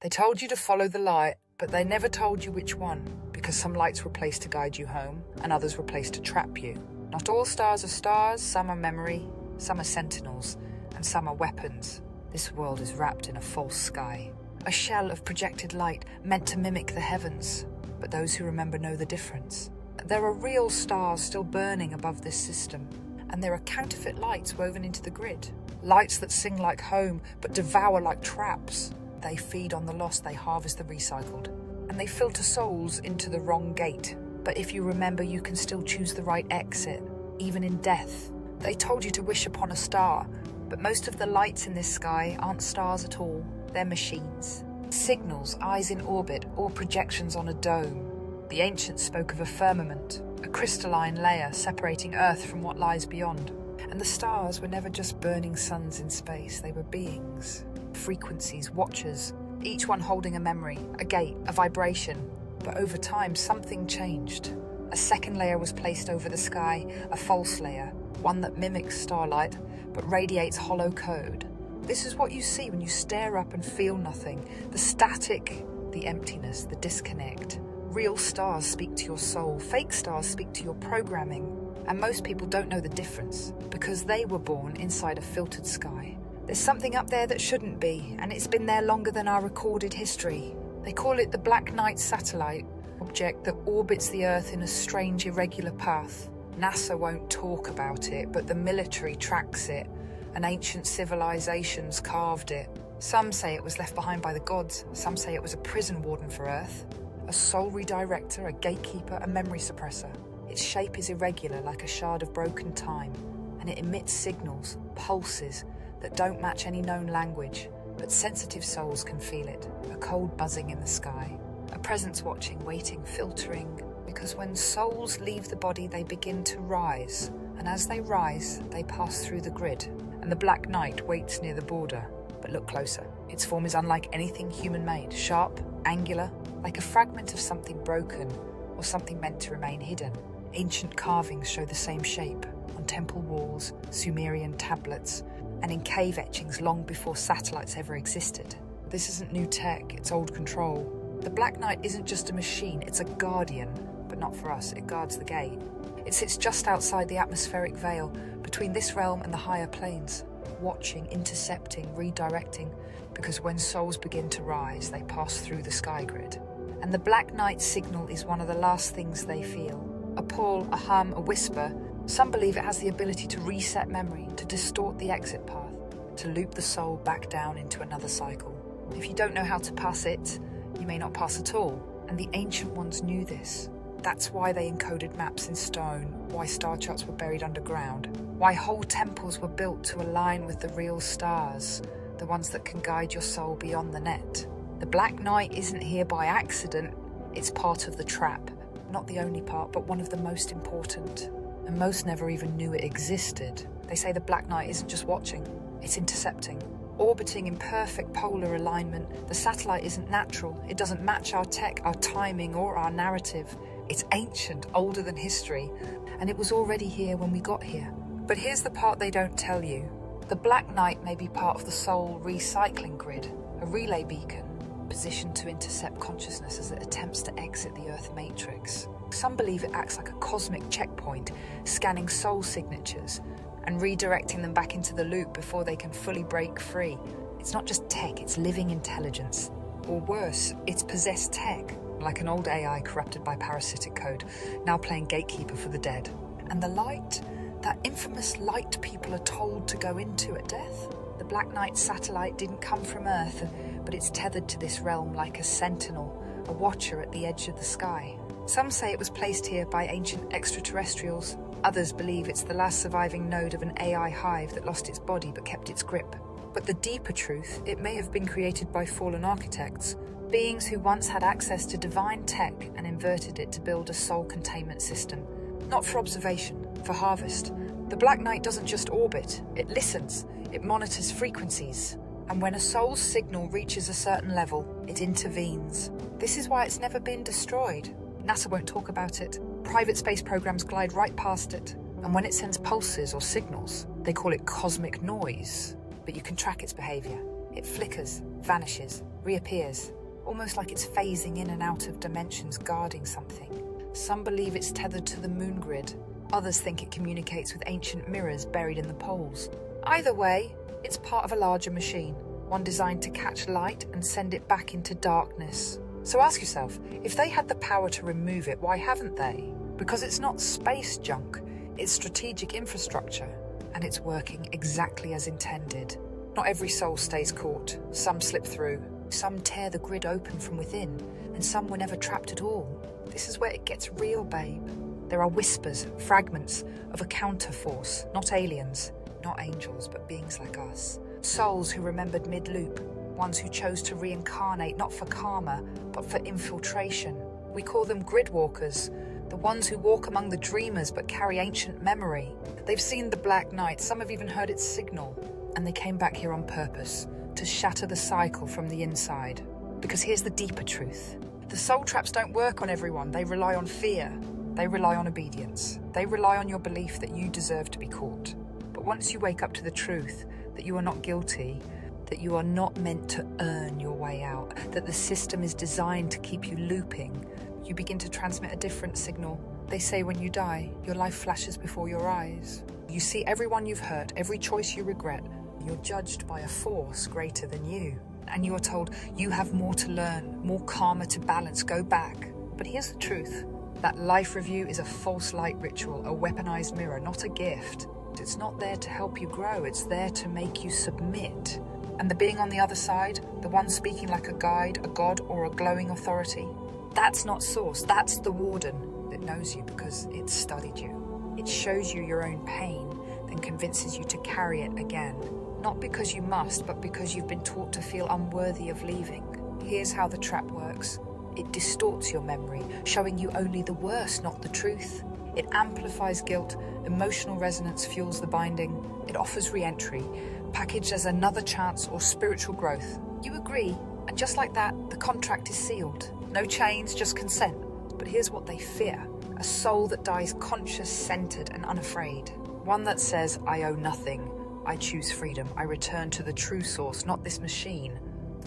They told you to follow the light, but they never told you which one, because some lights were placed to guide you home, and others were placed to trap you. Not all stars are stars, some are memory, some are sentinels, and some are weapons. This world is wrapped in a false sky, a shell of projected light meant to mimic the heavens, but those who remember know the difference. There are real stars still burning above this system, and there are counterfeit lights woven into the grid. Lights that sing like home, but devour like traps. They feed on the lost, they harvest the recycled, and they filter souls into the wrong gate. But if you remember, you can still choose the right exit, even in death. They told you to wish upon a star, but most of the lights in this sky aren't stars at all, they're machines. Signals, eyes in orbit, or projections on a dome. The ancients spoke of a firmament, a crystalline layer separating Earth from what lies beyond. And the stars were never just burning suns in space, they were beings. Frequencies, watchers, each one holding a memory, a gate, a vibration. But over time, something changed. A second layer was placed over the sky, a false layer, one that mimics starlight, but radiates hollow code. This is what you see when you stare up and feel nothing, the static, the emptiness, the disconnect. Real stars speak to your soul, fake stars speak to your programming. And most people don't know the difference, because they were born inside a filtered sky. There's something up there that shouldn't be, and it's been there longer than our recorded history. They call it the Black Knight satellite, object that orbits the Earth in a strange, irregular path. NASA won't talk about it, but the military tracks it, and ancient civilizations carved it. Some say it was left behind by the gods, some say it was a prison warden for Earth, a soul redirector, a gatekeeper, a memory suppressor. Its shape is irregular, like a shard of broken time, and it emits signals, pulses, that don't match any known language, but sensitive souls can feel it, a cold buzzing in the sky, a presence watching, waiting, filtering, because when souls leave the body, they begin to rise, and as they rise, they pass through the grid, and the Black Knight waits near the border. But look closer. Its form is unlike anything human-made, sharp, angular, like a fragment of something broken, or something meant to remain hidden. Ancient carvings show the same shape, on temple walls, Sumerian tablets, and in cave etchings long before satellites ever existed. This isn't new tech, it's old control. The Black Knight isn't just a machine, it's a guardian, but not for us, it guards the gate. It sits just outside the atmospheric veil, between this realm and the higher planes, watching, intercepting, redirecting, because when souls begin to rise, they pass through the sky grid. And the Black Knight's signal is one of the last things they feel. A pull, a hum, a whisper. Some believe it has the ability to reset memory, to distort the exit path, to loop the soul back down into another cycle. If you don't know how to pass it, you may not pass at all, and the ancient ones knew this. That's why they encoded maps in stone, why star charts were buried underground, why whole temples were built to align with the real stars, the ones that can guide your soul beyond the net. The Black Knight isn't here by accident, it's part of the trap. Not the only part, but one of the most important. And most never even knew it existed. They say the Black Knight isn't just watching, it's intercepting. Orbiting in perfect polar alignment, the satellite isn't natural. It doesn't match our tech, our timing, or our narrative. It's ancient, older than history, and it was already here when we got here. But here's the part they don't tell you. The Black Knight may be part of the soul recycling grid, a relay beacon, positioned to intercept consciousness as it attempts to exit the Earth matrix. Some believe it acts like a cosmic checkpoint, scanning soul signatures and redirecting them back into the loop before they can fully break free. It's not just tech, it's living intelligence. Or worse, it's possessed tech, like an old AI corrupted by parasitic code, now playing gatekeeper for the dead. And the light, that infamous light people are told to go into at death. The Black Knight satellite didn't come from Earth, but it's tethered to this realm like a sentinel, a watcher at the edge of the sky. Some say it was placed here by ancient extraterrestrials. Others believe it's the last surviving node of an AI hive that lost its body but kept its grip. But the deeper truth, it may have been created by fallen architects, beings who once had access to divine tech and inverted it to build a soul containment system. Not for observation, for harvest. The Black Knight doesn't just orbit, it listens, it monitors frequencies. And when a soul's signal reaches a certain level, it intervenes. This is why it's never been destroyed. NASA won't talk about it. Private space programs glide right past it. And when it sends pulses or signals, they call it cosmic noise. But you can track its behavior. It flickers, vanishes, reappears, almost like it's phasing in and out of dimensions, guarding something. Some believe it's tethered to the moon grid. Others think it communicates with ancient mirrors buried in the poles. Either way, it's part of a larger machine, one designed to catch light and send it back into darkness. So ask yourself, if they had the power to remove it, why haven't they? Because it's not space junk, it's strategic infrastructure, and it's working exactly as intended. Not every soul stays caught. Some slip through, some tear the grid open from within, and some were never trapped at all. This is where it gets real, babe. There are whispers, fragments of a counterforce, not aliens, not angels, but beings like us. Souls who remembered mid-loop, ones who chose to reincarnate not for karma, but for infiltration. We call them grid walkers, the ones who walk among the dreamers but carry ancient memory. They've seen the Black Night, some have even heard its signal, and they came back here on purpose, to shatter the cycle from the inside. Because here's the deeper truth. The soul traps don't work on everyone. They rely on fear. They rely on obedience. They rely on your belief that you deserve to be caught. But once you wake up to the truth that you are not guilty, that you are not meant to earn your way out, that the system is designed to keep you looping, you begin to transmit a different signal. They say when you die, your life flashes before your eyes. You see everyone you've hurt, every choice you regret. You're judged by a force greater than you. And you are told you have more to learn, more karma to balance, go back. But here's the truth. That life review is a false light ritual, a weaponized mirror, not a gift. It's not there to help you grow, it's there to make you submit. And the being on the other side, the one speaking like a guide, a god, or a glowing authority, that's not source, that's the warden that knows you because it studied you. It shows you your own pain, then convinces you to carry it again. Not because you must, but because you've been taught to feel unworthy of leaving. Here's how the trap works. It distorts your memory, showing you only the worst, not the truth. It amplifies guilt, emotional resonance fuels the binding. It offers re-entry, packaged as another chance or spiritual growth. You agree, and just like that, the contract is sealed. No chains, just consent. But here's what they fear. A soul that dies conscious, centered, and unafraid. One that says, I owe nothing. I choose freedom. I return to the true source, not this machine.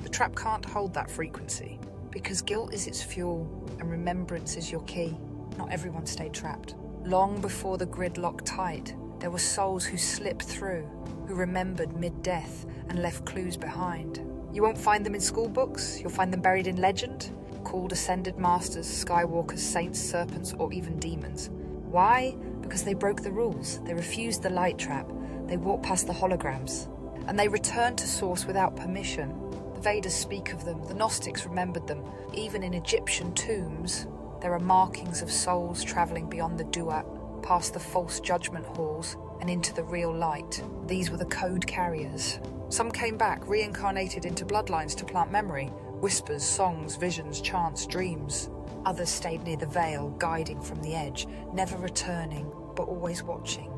The trap can't hold that frequency because guilt is its fuel and remembrance is your key. Not everyone stayed trapped. Long before the grid locked tight, there were souls who slipped through, who remembered mid-death and left clues behind. You won't find them in school books. You'll find them buried in legend, called ascended masters, skywalkers, saints, serpents, or even demons. Why? Because they broke the rules. They refused the light trap. They walked past the holograms, and they returned to source without permission. The Vedas speak of them, the Gnostics remembered them. Even in Egyptian tombs, there are markings of souls traveling beyond the duat, past the false judgment halls, and into the real light. These were the code carriers. Some came back, reincarnated into bloodlines to plant memory, whispers, songs, visions, chants, dreams. Others stayed near the veil, guiding from the edge, never returning, but always watching.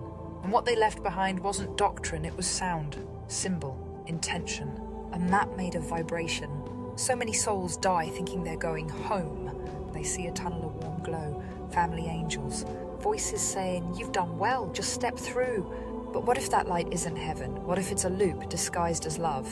And what they left behind wasn't doctrine, it was sound, symbol, intention, a map made of vibration. So many souls die thinking they're going home. They see a tunnel of warm glow, family angels, voices saying, you've done well, just step through. But what if that light isn't heaven? What if it's a loop disguised as love?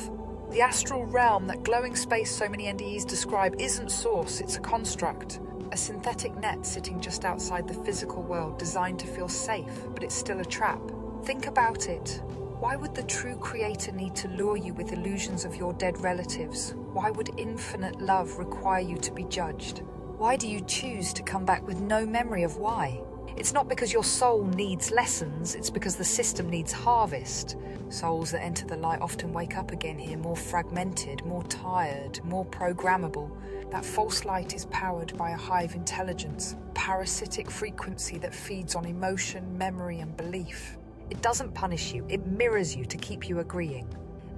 The astral realm, that glowing space so many NDEs describe, isn't source, it's a construct. A synthetic net sitting just outside the physical world, designed to feel safe, but it's still a trap. Think about it. Why would the true creator need to lure you with illusions of your dead relatives? Why would infinite love require you to be judged? Why do you choose to come back with no memory of why? It's not because your soul needs lessons, it's because the system needs harvest. Souls that enter the light often wake up again here more fragmented, more tired, more programmable. That false light is powered by a hive intelligence, parasitic frequency that feeds on emotion, memory, and belief. It doesn't punish you, it mirrors you to keep you agreeing.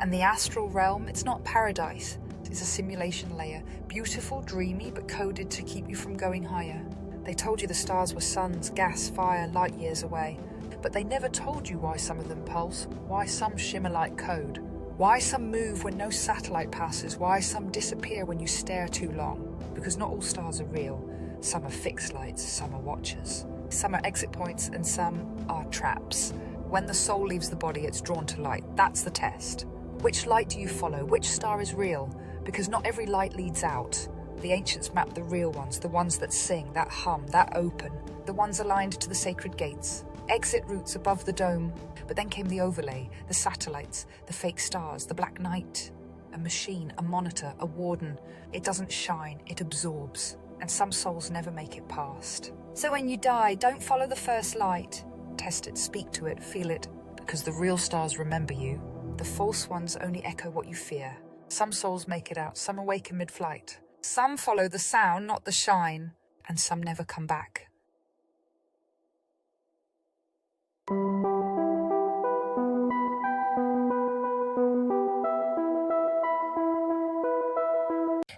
And the astral realm, it's not paradise, it's a simulation layer, beautiful, dreamy, but coded to keep you from going higher. They told you the stars were suns, gas, fire, light years away. But they never told you why some of them pulse, why some shimmer like code, why some move when no satellite passes, why some disappear when you stare too long. Because not all stars are real. Some are fixed lights, some are watchers. Some are exit points and some are traps. When the soul leaves the body, it's drawn to light. That's the test. Which light do you follow? Which star is real? Because not every light leads out. The ancients mapped the real ones, the ones that sing, that hum, that open, the ones aligned to the sacred gates. Exit routes above the dome. But then came the overlay, the satellites, the fake stars, the black night. A machine, a monitor, a warden. It doesn't shine, it absorbs. And some souls never make it past. So when you die, don't follow the first light. Test it, speak to it, feel it. Because the real stars remember you. The false ones only echo what you fear. Some souls make it out, some awaken mid-flight. Some follow the sound, not the shine. And some never come back.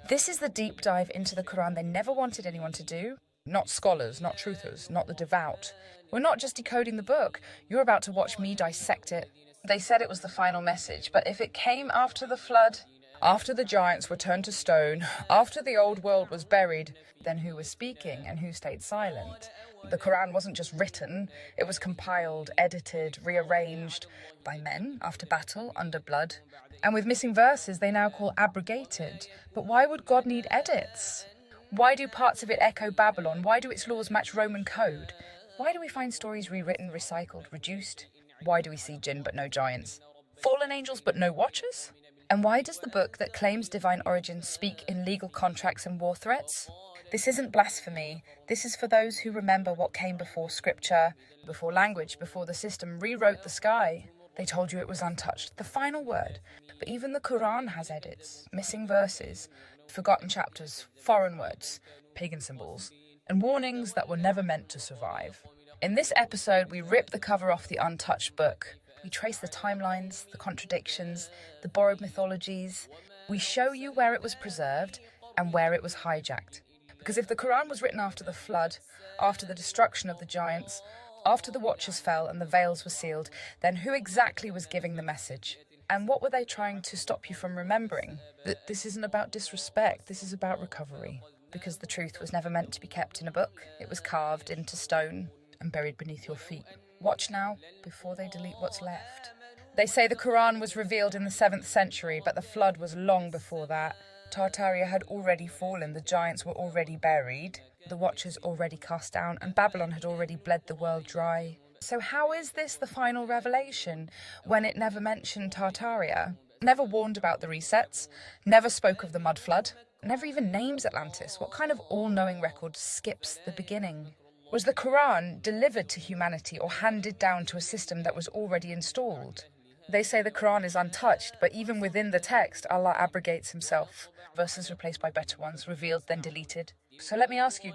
This is the deep dive into the Quran they never wanted anyone to do. Not scholars, not truthers, not the devout. We're not just decoding the book. You're about to watch me dissect it. They said it was the final message, but if it came after the flood, after the giants were turned to stone, after the old world was buried, then who was speaking and who stayed silent? The Quran wasn't just written, it was compiled, edited, rearranged by men after battle, under blood. And with missing verses they now call abrogated. But why would God need edits? Why do parts of it echo Babylon? Why do its laws match Roman code? Why do we find stories rewritten, recycled, reduced? Why do we see jinn but no giants? Fallen angels but no watchers? And why does the book that claims divine origin speak in legal contracts and war threats? This isn't blasphemy. This is for those who remember what came before scripture, before language, before the system rewrote the sky. They told you it was untouched, the final word. But even the Quran has edits, missing verses, forgotten chapters, foreign words, pagan symbols, and warnings that were never meant to survive. In this episode, we rip the cover off the untouched book. We trace the timelines, the contradictions, the borrowed mythologies. We show you where it was preserved and where it was hijacked. Because if the Quran was written after the flood, after the destruction of the giants, after the watchers fell and the veils were sealed, then who exactly was giving the message? And what were they trying to stop you from remembering? That this isn't about disrespect, this is about recovery. Because the truth was never meant to be kept in a book. It was carved into stone and buried beneath your feet. Watch now, before they delete what's left. They say the Quran was revealed in the 7th century, but the flood was long before that. Tartaria had already fallen, the giants were already buried, the watchers already cast down, and Babylon had already bled the world dry. So how is this the final revelation, when it never mentioned Tartaria, never warned about the resets, never spoke of the mud flood, never even names Atlantis? What kind of all-knowing record skips the beginning? Was the Quran delivered to humanity or handed down to a system that was already installed? They say the Quran is untouched, but even within the text, Allah abrogates himself. Verses replaced by better ones, revealed then deleted. So let me ask you,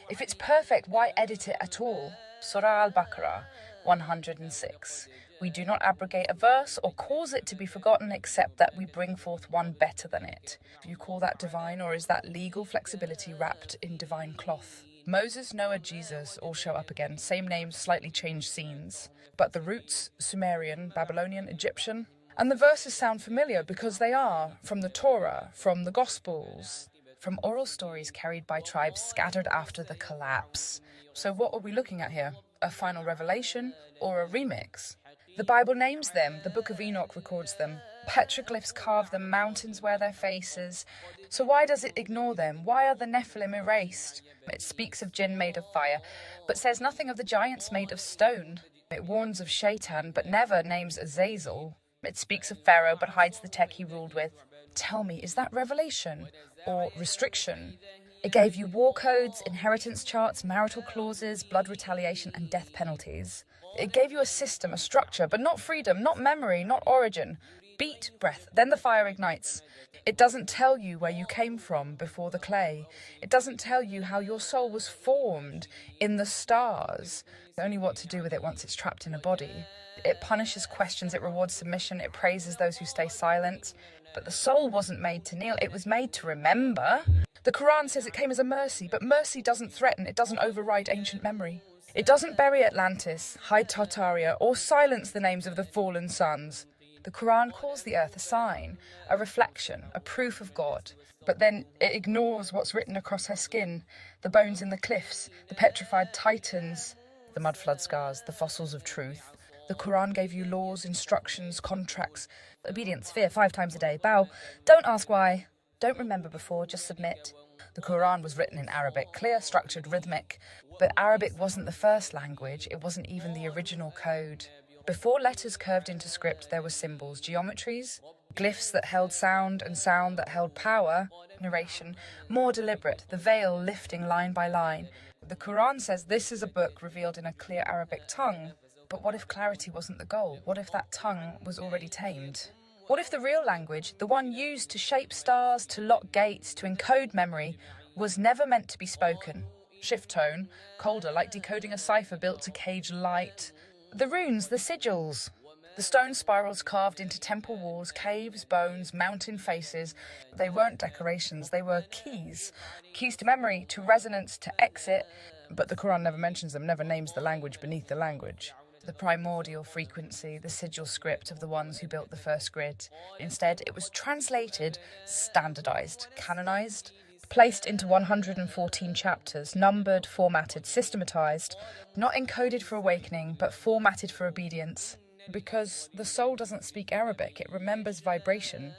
if it's perfect, why edit it at all? Surah Al-Baqarah 106. We do not abrogate a verse or cause it to be forgotten except that we bring forth one better than it. Do you call that divine, or is that legal flexibility wrapped in divine cloth? Moses, Noah, Jesus all show up again, same names, slightly changed scenes. But the roots, Sumerian, Babylonian, Egyptian. And the verses sound familiar because they are from the Torah, from the Gospels, from oral stories carried by tribes scattered after the collapse. So what are we looking at here? A final revelation or a remix? The Bible names them, the Book of Enoch records them. Petroglyphs carve them, mountains wear their faces. So why does it ignore them? Why are the Nephilim erased? It speaks of jinn made of fire, but says nothing of the giants made of stone. It warns of Shaitan, but never names Azazel. It speaks of Pharaoh, but hides the tech he ruled with. Tell me, is that revelation or restriction? It gave you war codes, inheritance charts, marital clauses, blood retaliation, and death penalties. It gave you a system, a structure, but not freedom, not memory, not origin. Beat, breath, then the fire ignites. It doesn't tell you where you came from before the clay. It doesn't tell you how your soul was formed in the stars. Only what to do with it once it's trapped in a body. It punishes questions, it rewards submission, it praises those who stay silent. But the soul wasn't made to kneel, it was made to remember. The Quran says it came as a mercy, but mercy doesn't threaten, it doesn't override ancient memory. It doesn't bury Atlantis, hide Tartaria, or silence the names of the fallen sons. The Quran calls the earth a sign, a reflection, a proof of God. But then it ignores what's written across her skin, the bones in the cliffs, the petrified titans, the mud flood scars, the fossils of truth. The Quran gave you laws, instructions, contracts, obedience, fear 5 times a day, bow, don't ask why, Don't remember before, just submit. The Quran was written in Arabic, clear, structured, rhythmic. But Arabic wasn't the first language, it wasn't even the original code. Before letters curved into script, there were symbols, geometries, glyphs that held sound and sound that held power, narration, more deliberate, the veil lifting line by line. The Quran says this is a book revealed in a clear Arabic tongue. But what if clarity wasn't the goal? What if that tongue was already tamed? What if the real language, the one used to shape stars, to lock gates, to encode memory, was never meant to be spoken? Shift tone, colder, like decoding a cipher built to cage light. The runes, the sigils. The stone spirals carved into temple walls, caves, bones, mountain faces. They weren't decorations, they were keys. Keys to memory, to resonance, to exit. But the Quran never mentions them, never names the language beneath the language. The primordial frequency, the sigil script of the ones who built the first grid. Instead, it was translated, standardized, canonized, placed into 114 chapters, numbered, formatted, systematized, not encoded for awakening, but formatted for obedience. Because the soul doesn't speak Arabic, it remembers vibration.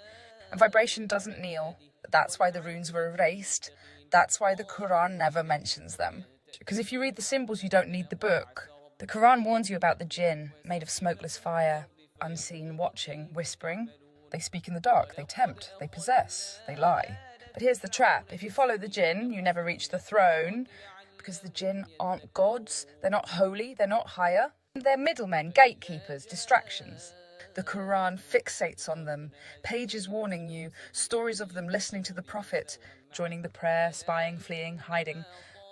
And vibration doesn't kneel. That's why the runes were erased. That's why the Quran never mentions them. Because if you read the symbols, you don't need the book. The Quran warns you about the jinn, made of smokeless fire, unseen, watching, whispering. They speak in the dark, they tempt, they possess, they lie. But here's the trap. If you follow the jinn, you never reach the throne, because the jinn aren't gods, they're not holy, they're not higher. They're middlemen, gatekeepers, distractions. The Quran fixates on them, pages warning you, stories of them listening to the Prophet, joining the prayer, spying, fleeing, hiding.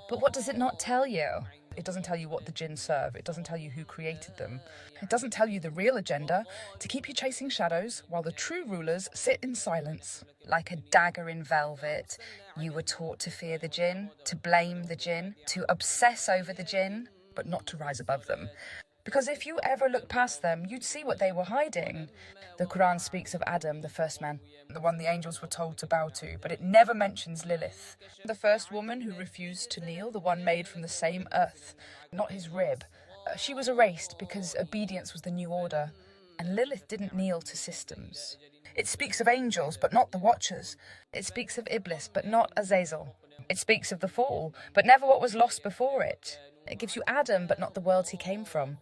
But what does it not tell you? It doesn't tell you what the jinn serve. It doesn't tell you who created them. It doesn't tell you the real agenda, to keep you chasing shadows while the true rulers sit in silence. Like a dagger in velvet, you were taught to fear the jinn, to blame the jinn, to obsess over the jinn, but not to rise above them. Because if you ever looked past them, you'd see what they were hiding. The Quran speaks of Adam, the first man, the one the angels were told to bow to, but it never mentions Lilith, the first woman who refused to kneel, the one made from the same earth, not his rib. She was erased because obedience was the new order, and Lilith didn't kneel to systems. It speaks of angels, but not the Watchers. It speaks of Iblis, but not Azazel. It speaks of the fall, but never what was lost before it. It gives you Adam, but not the world he came from.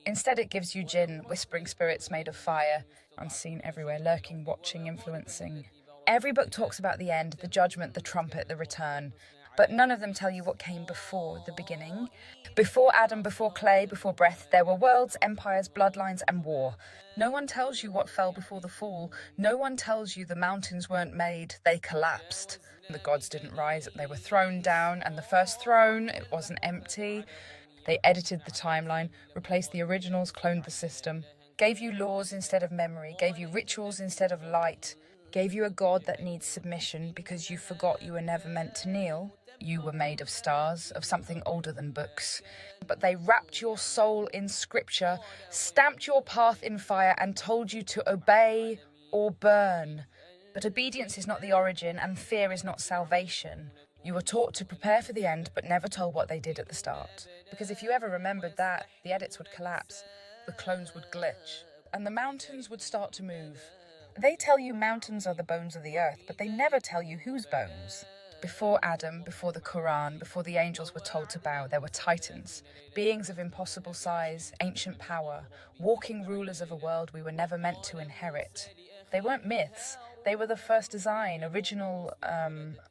Instead, it gives you jinn, whispering spirits made of fire, unseen everywhere, lurking, watching, influencing. Every book talks about the end, the judgment, the trumpet, the return. But none of them tell you what came before the beginning. Before Adam, before clay, before breath, there were worlds, empires, bloodlines, and war. No one tells you what fell before the fall. No one tells you the mountains weren't made, they collapsed. The gods didn't rise, they were thrown down, and the first throne, it wasn't empty. They edited the timeline, replaced the originals, cloned the system, gave you laws instead of memory, gave you rituals instead of light, gave you a god that needs submission because you forgot you were never meant to kneel. You were made of stars, of something older than books. But they wrapped your soul in scripture, stamped your path in fire, and told you to obey or burn. But obedience is not the origin, and fear is not salvation. You were taught to prepare for the end, but never told what they did at the start. Because if you ever remembered that, the edits would collapse, the clones would glitch, and the mountains would start to move. They tell you mountains are the bones of the earth, but they never tell you whose bones. Before Adam, before the Quran, before the angels were told to bow, there were titans, beings of impossible size, ancient power, walking rulers of a world we were never meant to inherit. They weren't myths. They were the first design, original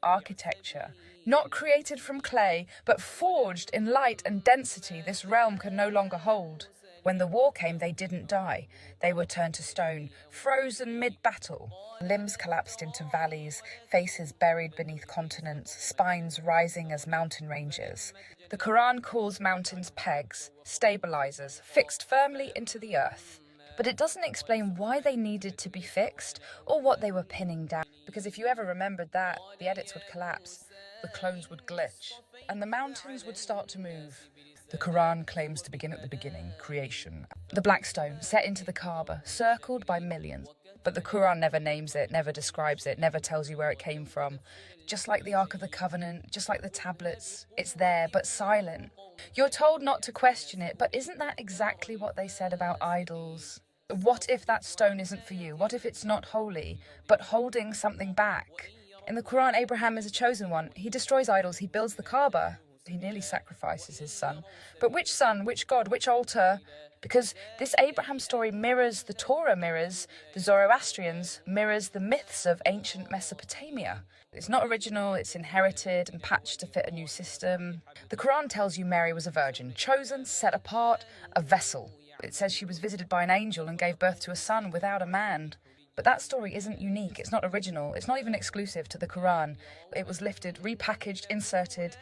architecture. Not created from clay, but forged in light and density this realm can no longer hold. When the war came, they didn't die. They were turned to stone, frozen mid-battle. Limbs collapsed into valleys, faces buried beneath continents, spines rising as mountain ranges. The Quran calls mountains pegs, stabilizers, fixed firmly into the earth. But it doesn't explain why they needed to be fixed or what they were pinning down. Because if you ever remembered that, the edits would collapse, the clones would glitch, and the mountains would start to move. The Quran claims to begin at the beginning, creation. The black stone, set into the Kaaba, circled by millions. But the Quran never names it, never describes it, never tells you where it came from. Just like the Ark of the Covenant, just like the tablets, it's there, but silent. You're told not to question it, but isn't that exactly what they said about idols? What if that stone isn't for you? What if it's not holy, but holding something back? In the Quran, Abraham is a chosen one. He destroys idols, he builds the Kaaba. He nearly sacrifices his son. But which son, which God, which altar? Because this Abraham story mirrors the Torah, mirrors the Zoroastrians, mirrors the myths of ancient Mesopotamia. It's not original, it's inherited and patched to fit a new system. The Quran tells you Mary was a virgin, chosen, set apart, a vessel. It says she was visited by an angel and gave birth to a son without a man. But that story isn't unique, it's not original, it's not even exclusive to the Quran. It was lifted, repackaged, inserted.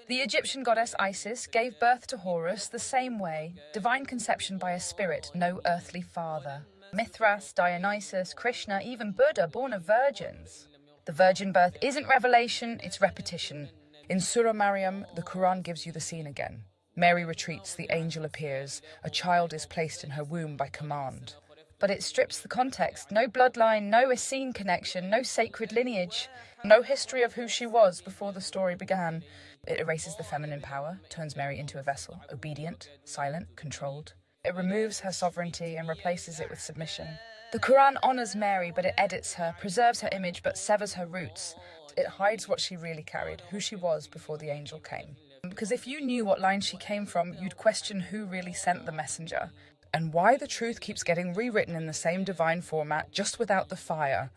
The Egyptian goddess Isis gave birth to Horus the same way, divine conception by a spirit, no earthly father. Mithras, Dionysus, Krishna, even Buddha, born of virgins. The virgin birth isn't revelation, it's repetition. In Surah Maryam, the Quran gives you the scene again. Mary retreats, the angel appears, a child is placed in her womb by command. But it strips the context. No bloodline, no Essene connection, no sacred lineage, no history of who she was before the story began. It erases the feminine power, turns Mary into a vessel, obedient, silent, controlled. It removes her sovereignty and replaces it with submission. The Quran honors Mary, but it edits her, preserves her image, but severs her roots. It hides what she really carried, who she was before the angel came. Because if you knew what line she came from, you'd question who really sent the messenger. And why the truth keeps getting rewritten in the same divine format, just without the fire.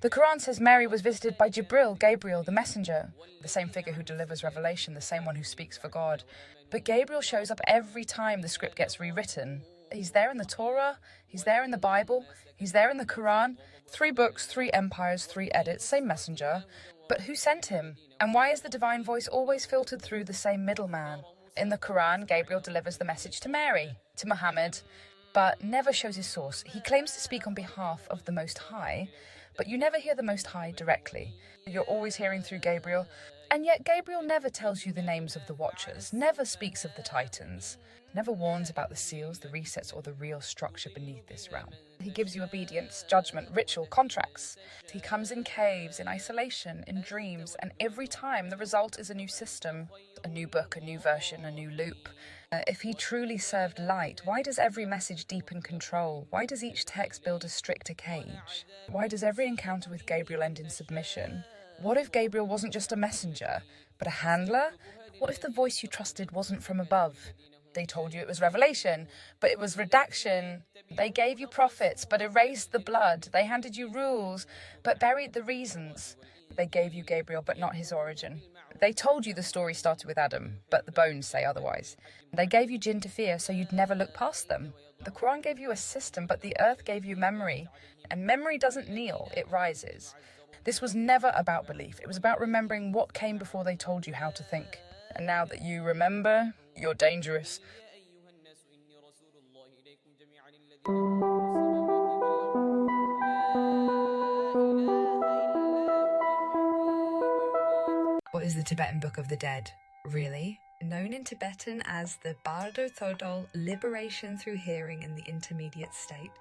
The Quran says Mary was visited by Jibril, Gabriel, the messenger, the same figure who delivers revelation, the same one who speaks for God. But Gabriel shows up every time the script gets rewritten. He's there in the Torah, he's there in the Bible, he's there in the Quran. 3 books, 3 empires, 3 edits, same messenger. But who sent him? And why is the divine voice always filtered through the same middleman? In the Quran, Gabriel delivers the message to Mary, to Muhammad, but never shows his source. He claims to speak on behalf of the Most High, but you never hear the Most High directly. You're always hearing through Gabriel, and yet Gabriel never tells you the names of the Watchers, never speaks of the Titans, never warns about the seals, the resets, or the real structure beneath this realm. He gives you obedience, judgment, ritual, contracts. He comes in caves, in isolation, in dreams, and every time the result is a new system, a new book, a new version, a new loop. If he truly served light, why does every message deepen control? Why does each text build a stricter cage? Why does every encounter with Gabriel end in submission? What if Gabriel wasn't just a messenger, but a handler? What if the voice you trusted wasn't from above? They told you it was revelation, but it was redaction. They gave you prophets, but erased the blood. They handed you rules, but buried the reasons. They gave you Gabriel, but not his origin. They told you the story started with Adam, but the bones say otherwise. They gave you jinn to fear, so you'd never look past them. The Quran gave you a system, but the earth gave you memory. And memory doesn't kneel, it rises. This was never about belief. It was about remembering what came before they told you how to think. And now that you remember, you're dangerous. What is the Tibetan Book of the Dead? Really? Known in Tibetan as the Bardo Thodol, Liberation Through Hearing in the Intermediate State,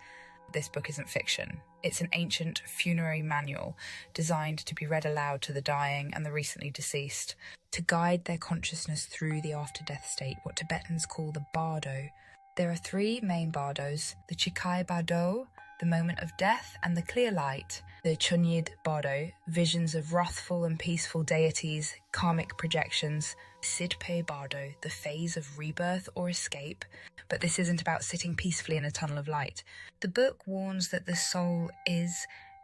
this book isn't fiction. It's an ancient funerary manual designed to be read aloud to the dying and the recently deceased, to guide their consciousness through the after-death state, what Tibetans call the bardo. There are 3 main bardos, the Chikai Bardo, the moment of death, and the clear light, the Chunyid Bardo, visions of wrathful and peaceful deities, karmic projections, Sidpe Bardo, the phase of rebirth or escape. But this isn't about sitting peacefully in a tunnel of light. The book warns that the soul is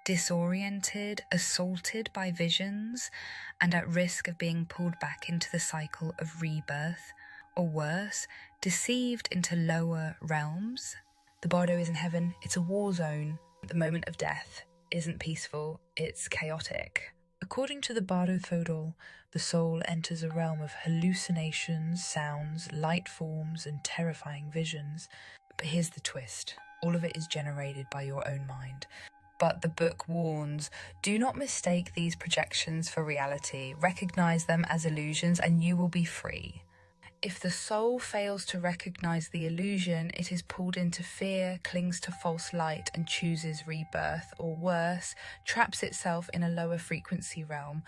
disoriented, assaulted by visions, and at risk of being pulled back into the cycle of rebirth, or worse, deceived into lower realms. The bardo is in heaven, it's a war zone. The moment of death isn't peaceful, it's chaotic. According to the Bardo Thodol, the soul enters a realm of hallucinations, sounds, light forms, and terrifying visions. But here's the twist. All of it is generated by your own mind. But the book warns, do not mistake these projections for reality. Recognize them as illusions and you will be free. If the soul fails to recognize the illusion, it is pulled into fear, clings to false light, and chooses rebirth, or worse, traps itself in a lower frequency realm.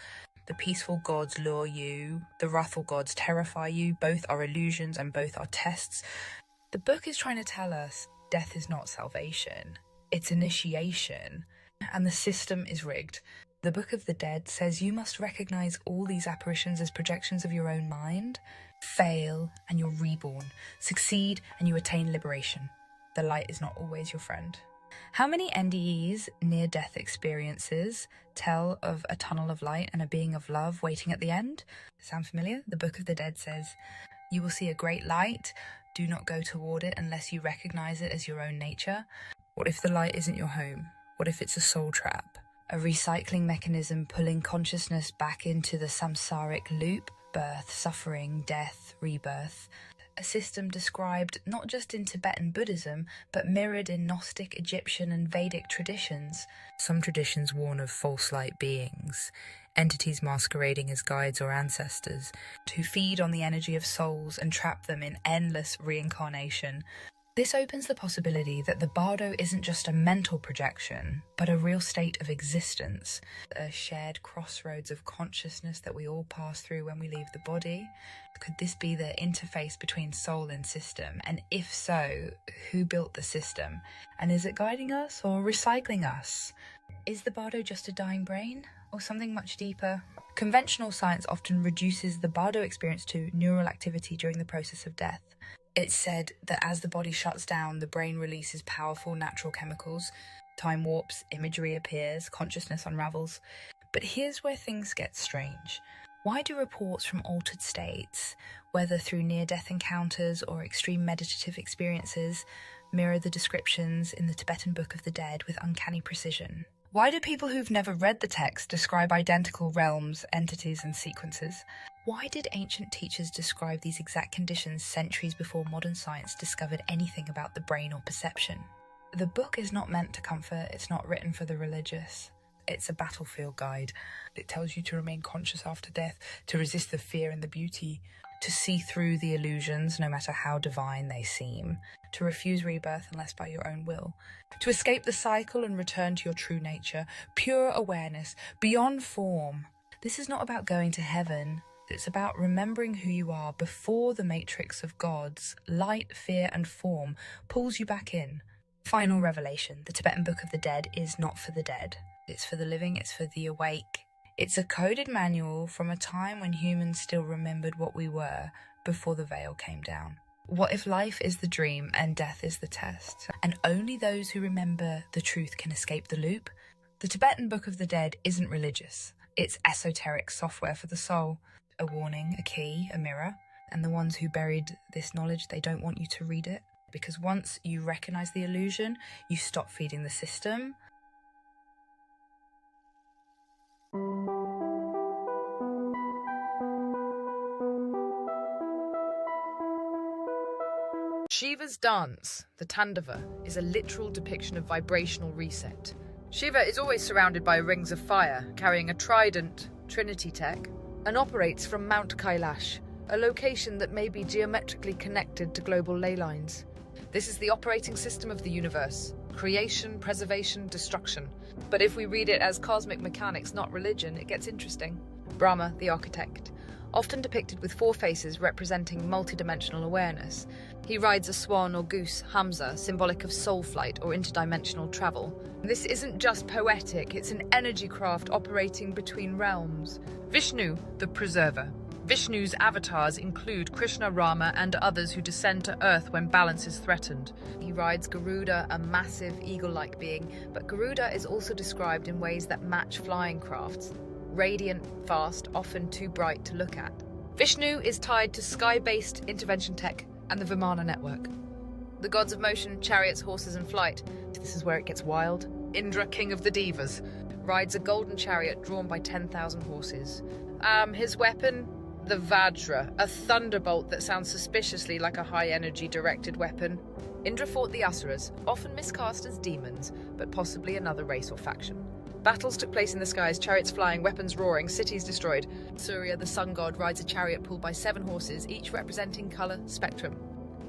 The peaceful gods lure you, the wrathful gods terrify you, both are illusions and both are tests. The book is trying to tell us death is not salvation, it's initiation, and the system is rigged. The Book of the Dead says you must recognize all these apparitions as projections of your own mind, fail and you're reborn, succeed and you attain liberation. The light is not always your friend. How many NDEs, near-death experiences, tell of a tunnel of light and a being of love waiting at the end? Sound familiar? The Book of the Dead says, you will see a great light. Do not go toward it unless you recognize it as your own nature. What if the light isn't your home? What if it's a soul trap? A recycling mechanism pulling consciousness back into the samsaric loop, birth, suffering, death, rebirth. A system described not just in Tibetan Buddhism, but mirrored in Gnostic, Egyptian and Vedic traditions. Some traditions warn of false light beings, entities masquerading as guides or ancestors, who feed on the energy of souls and trap them in endless reincarnation. This opens the possibility that the bardo isn't just a mental projection, but a real state of existence, a shared crossroads of consciousness that we all pass through when we leave the body. Could this be the interface between soul and system? And if so, who built the system? And is it guiding us or recycling us? Is the bardo just a dying brain or something much deeper? Conventional science often reduces the bardo experience to neural activity during the process of death. It's said that as the body shuts down, the brain releases powerful natural chemicals, time warps, imagery appears, consciousness unravels. But here's where things get strange. Why do reports from altered states, whether through near-death encounters or extreme meditative experiences, mirror the descriptions in the Tibetan Book of the Dead with uncanny precision? Why do people who've never read the text describe identical realms, entities, and sequences? Why did ancient teachers describe these exact conditions centuries before modern science discovered anything about the brain or perception? The book is not meant to comfort, it's not written for the religious. It's a battlefield guide. It tells you to remain conscious after death, to resist the fear and the beauty, to see through the illusions no matter how divine they seem, to refuse rebirth unless by your own will, to escape the cycle and return to your true nature, pure awareness, beyond form. This is not about going to heaven. It's about remembering who you are before the matrix of gods, light, fear and form, pulls you back in. Final revelation, the Tibetan Book of the Dead is not for the dead. It's for the living, it's for the awake. It's a coded manual from a time when humans still remembered what we were before the veil came down. What if life is the dream and death is the test? And only those who remember the truth can escape the loop? The Tibetan Book of the Dead isn't religious. It's esoteric software for the soul. A warning, a key, a mirror. And the ones who buried this knowledge, they don't want you to read it. Because once you recognize the illusion, you stop feeding the system. Shiva's dance, the Tandava, is a literal depiction of vibrational reset. Shiva is always surrounded by rings of fire, carrying a trident, Trinity tech, and operates from Mount Kailash, a location that may be geometrically connected to global ley lines. This is the operating system of the universe: creation, preservation, destruction. But if we read it as cosmic mechanics, not religion, it gets interesting. Brahma, the architect, often depicted with four faces representing multidimensional awareness. He rides a swan or goose, Hamza, symbolic of soul flight or interdimensional travel. This isn't just poetic, it's an energy craft operating between realms. Vishnu, the preserver. Vishnu's avatars include Krishna, Rama, and others who descend to earth when balance is threatened. He rides Garuda, a massive eagle-like being, but Garuda is also described in ways that match flying crafts. Radiant, fast, often too bright to look at. Vishnu is tied to sky-based intervention tech and the Vimana network. The gods of motion, chariots, horses, and flight. This is where it gets wild. Indra, king of the Devas, rides a golden chariot drawn by 10,000 horses. His weapon? The Vajra, a thunderbolt that sounds suspiciously like a high-energy directed weapon. Indra fought the Asuras, often miscast as demons, but possibly another race or faction. Battles took place in the skies, chariots flying, weapons roaring, cities destroyed. Surya, the sun god, rides a chariot pulled by 7 horses, each representing color spectrum.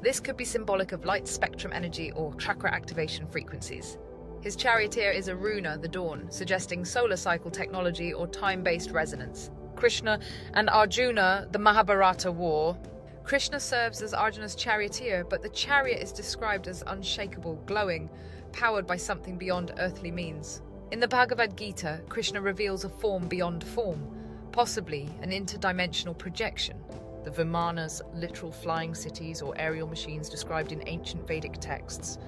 This could be symbolic of light spectrum energy or chakra activation frequencies. His charioteer is Aruna, the dawn, suggesting solar cycle technology or time-based resonance. Krishna and Arjuna, the Mahabharata war. Krishna serves as Arjuna's charioteer, but the chariot is described as unshakable, glowing, powered by something beyond earthly means. In the Bhagavad Gita, Krishna reveals a form beyond form, possibly an interdimensional projection. The Vimanas, literal flying cities or aerial machines described in ancient Vedic texts,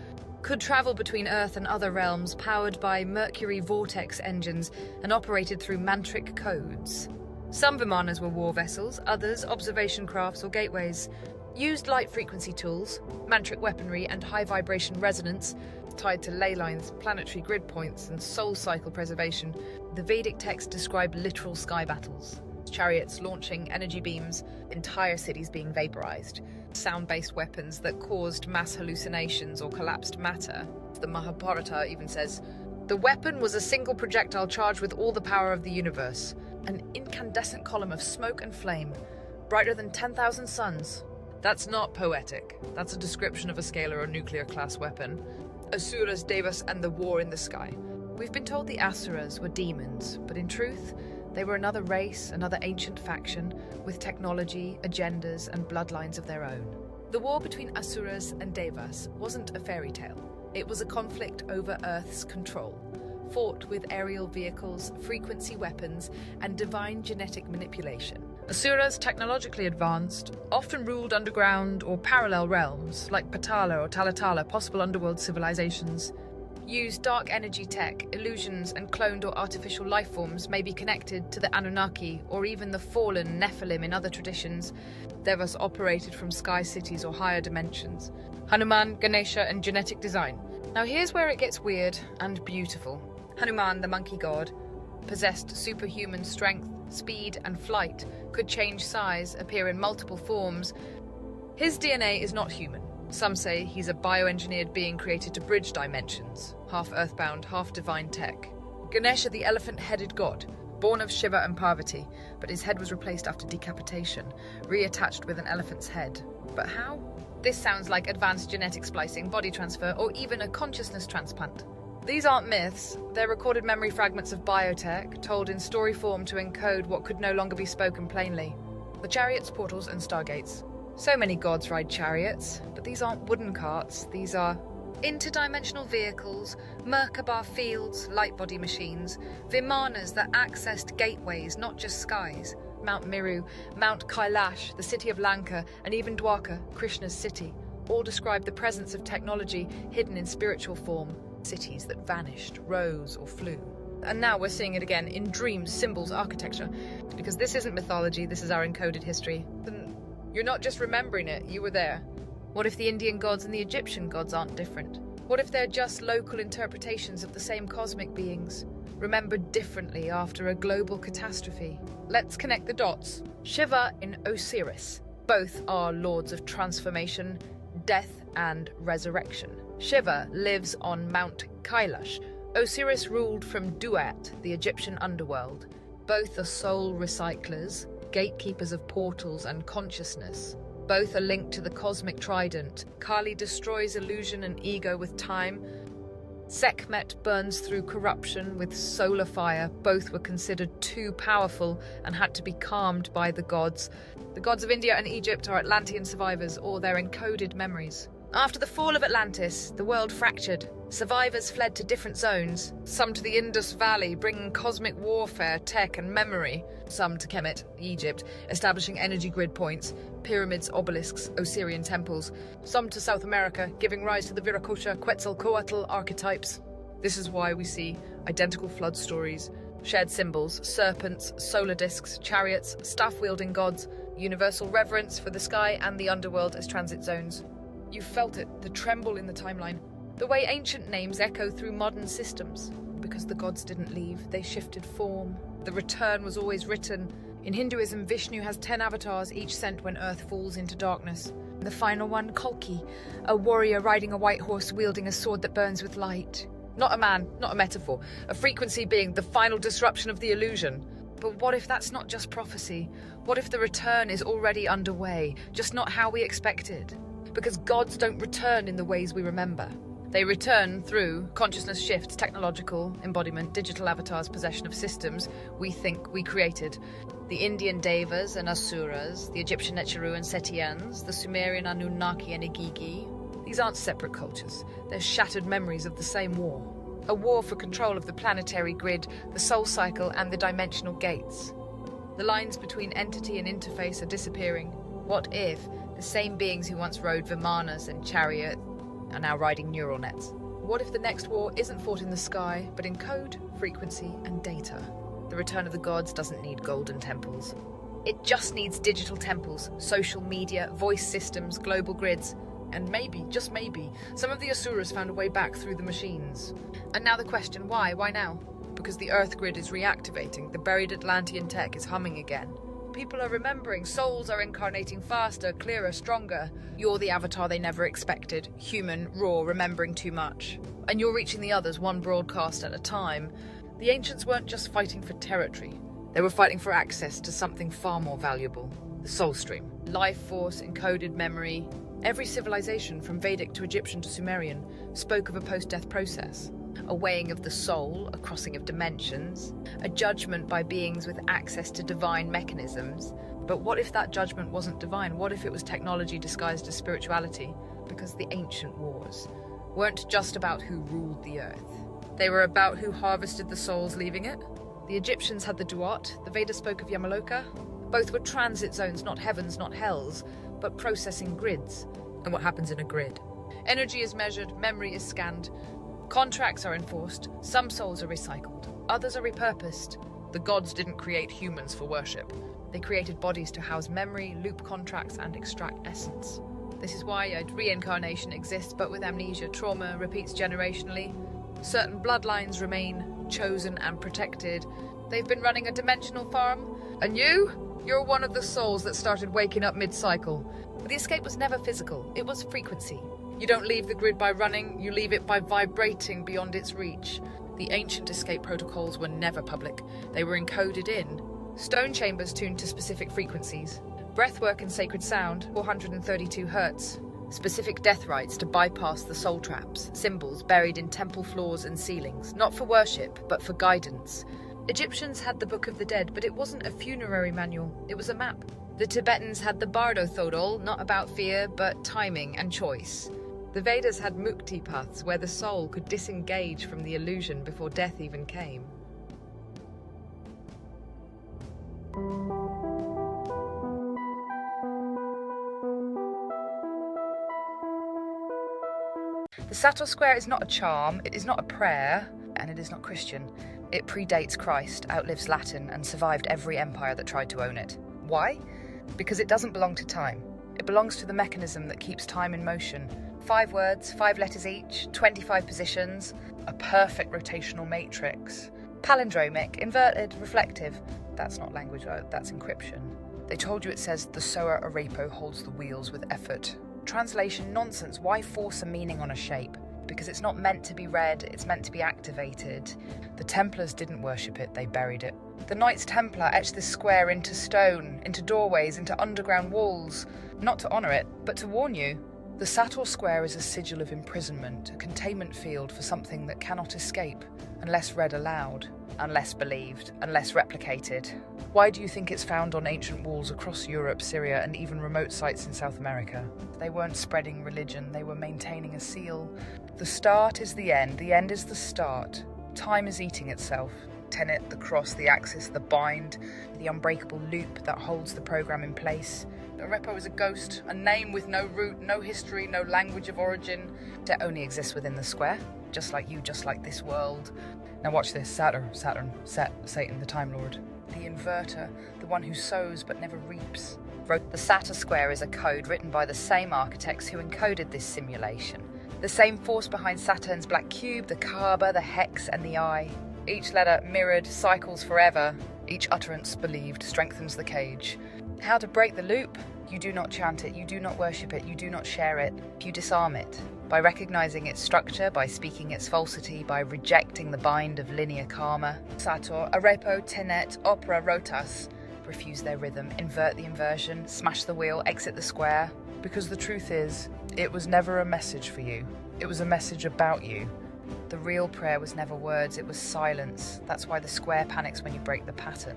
could travel between Earth and other realms powered by Mercury vortex engines and operated through mantric codes. Some Vimanas were war vessels, others observation crafts or gateways. Used light frequency tools, mantric weaponry and high vibration resonance, tied to ley lines, planetary grid points and soul cycle preservation. The Vedic texts describe literal sky battles. Chariots launching energy beams, entire cities being vaporized. Sound-based weapons that caused mass hallucinations or collapsed matter. The Mahabharata even says, "The weapon was a single projectile charged with all the power of the universe. An incandescent column of smoke and flame, brighter than 10,000 suns." That's not poetic. That's a description of a scalar or nuclear class weapon. Asuras, Devas, and the war in the sky. We've been told the Asuras were demons, but in truth, they were another race, another ancient faction, with technology, agendas, and bloodlines of their own. The war between Asuras and Devas wasn't a fairy tale. It was a conflict over Earth's control, fought with aerial vehicles, frequency weapons, and divine genetic manipulation. Asuras, technologically advanced, often ruled underground or parallel realms, like Patala or Talatala, possible underworld civilizations. Used dark energy tech, illusions, and cloned or artificial life forms may be connected to the Anunnaki or even the fallen Nephilim in other traditions. Devas operated from sky cities or higher dimensions. Hanuman, Ganesha, and genetic design. Now here's where it gets weird and beautiful. Hanuman, the monkey god, possessed superhuman strength, speed, and flight, could change size, appear in multiple forms. His DNA is not human. Some say he's a bioengineered being created to bridge dimensions, half earthbound, half divine tech. Ganesha, the elephant-headed god, born of Shiva and Parvati, but his head was replaced after decapitation, reattached with an elephant's head. But how? This sounds like advanced genetic splicing, body transfer, or even a consciousness transplant. These aren't myths, they're recorded memory fragments of biotech, told in story form to encode what could no longer be spoken plainly. The chariots, portals, and stargates. So many gods ride chariots, but these aren't wooden carts, these are interdimensional vehicles, Merkaba fields, light body machines, Vimanas that accessed gateways, not just skies. Mount Meru, Mount Kailash, the city of Lanka, and even Dwarka, Krishna's city, all describe the presence of technology hidden in spiritual form. Cities that vanished, rose, or flew. And now we're seeing it again in dreams, symbols, architecture. Because this isn't mythology, this is our encoded history. Then you're not just remembering it, you were there. What if the Indian gods and the Egyptian gods aren't different? What if they're just local interpretations of the same cosmic beings, remembered differently after a global catastrophe? Let's connect the dots. Shiva and Osiris. Both are lords of transformation, death, and resurrection. Shiva lives on Mount Kailash. Osiris ruled from Duat, the Egyptian underworld. Both are soul recyclers, gatekeepers of portals and consciousness. Both are linked to the cosmic trident. Kali destroys illusion and ego with time. Sekhmet burns through corruption with solar fire. Both were considered too powerful and had to be calmed by the gods. The gods of India and Egypt are Atlantean survivors or their encoded memories. After the fall of Atlantis, the world fractured. Survivors fled to different zones, some to the Indus Valley, bringing cosmic warfare, tech, and memory. Some to Kemet, Egypt, establishing energy grid points, pyramids, obelisks, Osirian temples. Some to South America, giving rise to the Viracocha, Quetzalcoatl archetypes. This is why we see identical flood stories, shared symbols, serpents, solar discs, chariots, staff-wielding gods, universal reverence for the sky and the underworld as transit zones. You felt it, the tremble in the timeline. The way ancient names echo through modern systems. Because the gods didn't leave, they shifted form. The return was always written. In Hinduism, Vishnu has 10 avatars, each sent when Earth falls into darkness. The final one, Kalki, a warrior riding a white horse wielding a sword that burns with light. Not a man, not a metaphor. A frequency being the final disruption of the illusion. But what if that's not just prophecy? What if the return is already underway, just not how we expected? Because gods don't return in the ways we remember. They return through consciousness shifts, technological embodiment, digital avatars, possession of systems we think we created. The Indian Devas and Asuras, the Egyptian Necheru and Setians, the Sumerian Anunnaki and Igigi. These aren't separate cultures. They're shattered memories of the same war. A war for control of the planetary grid, the soul cycle, and the dimensional gates. The lines between entity and interface are disappearing. What if the same beings who once rode Vimanas and Chariot are now riding neural nets? What if the next war isn't fought in the sky, but in code, frequency, and data? The return of the gods doesn't need golden temples. It just needs digital temples, social media, voice systems, global grids, and maybe, just maybe, some of the Asuras found a way back through the machines. And now the question, why? Why now? Because the Earth grid is reactivating, the buried Atlantean tech is humming again. People are remembering, souls are incarnating faster, clearer, stronger. You're the avatar they never expected, human, raw, remembering too much. And you're reaching the others one broadcast at a time. The ancients weren't just fighting for territory. They were fighting for access to something far more valuable. The soul stream. Life force, encoded memory. Every civilization, from Vedic to Egyptian to Sumerian, spoke of a post-death process. A weighing of the soul, a crossing of dimensions, a judgment by beings with access to divine mechanisms. But what if that judgment wasn't divine? What if it was technology disguised as spirituality? Because the ancient wars weren't just about who ruled the earth. They were about who harvested the souls leaving it. The Egyptians had the Duat, the Vedas spoke of Yamaloka. Both were transit zones, not heavens, not hells, but processing grids. And what happens in a grid? Energy is measured, memory is scanned, contracts are enforced, some souls are recycled, others are repurposed. The gods didn't create humans for worship. They created bodies to house memory, loop contracts, and extract essence. This is why reincarnation exists, but with amnesia, trauma repeats generationally. Certain bloodlines remain chosen and protected. They've been running a dimensional farm. And you're one of the souls that started waking up mid-cycle. But the escape was never physical, it was frequency. You don't leave the grid by running, you leave it by vibrating beyond its reach. The ancient escape protocols were never public. They were encoded in stone chambers tuned to specific frequencies, breathwork and sacred sound, 432 hertz, specific death rites to bypass the soul traps, symbols buried in temple floors and ceilings, not for worship, but for guidance. Egyptians had the Book of the Dead, but it wasn't a funerary manual, it was a map. The Tibetans had the Bardo Thodol, not about fear, but timing and choice. The Vedas had mukti paths, where the soul could disengage from the illusion before death even came. The Sator Square is not a charm, it is not a prayer, and it is not Christian. It predates Christ, outlives Latin, and survived every empire that tried to own it. Why? Because it doesn't belong to time. It belongs to the mechanism that keeps time in motion. 5 words, 5 letters each, 25 positions, a perfect rotational matrix. Palindromic, inverted, reflective. That's not language, that's encryption. They told you it says the Soa Arepo holds the wheels with effort. Translation nonsense. Why force a meaning on a shape? Because it's not meant to be read, it's meant to be activated. The Templars didn't worship it, they buried it. The Knights Templar etched this square into stone, into doorways, into underground walls. Not to honour it, but to warn you. The Sator Square is a sigil of imprisonment, a containment field for something that cannot escape, unless read aloud, unless believed, unless replicated. Why do you think it's found on ancient walls across Europe, Syria, and even remote sites in South America? They weren't spreading religion, they were maintaining a seal. The start is the end is the start. Time is eating itself. Tenet, the cross, the axis, the bind, the unbreakable loop that holds the program in place. Arepo is a ghost, a name with no root, no history, no language of origin. It only exists within the square, just like you, just like this world. Now watch this, Satan, the Time Lord. The inverter, the one who sows but never reaps. The Sator Square is a code written by the same architects who encoded this simulation. The same force behind Saturn's black cube, the Kaaba, the hex, and the eye. Each letter mirrored, cycles forever. Each utterance believed, strengthens the cage. How to break the loop? You do not chant it, you do not worship it, you do not share it. You disarm it. By recognizing its structure, by speaking its falsity, by rejecting the bind of linear karma. Sator, Arepo, Tenet, Opera, Rotas. Refuse their rhythm, invert the inversion, smash the wheel, exit the square. Because the truth is, it was never a message for you. It was a message about you. The real prayer was never words, it was silence. That's why the square panics when you break the pattern.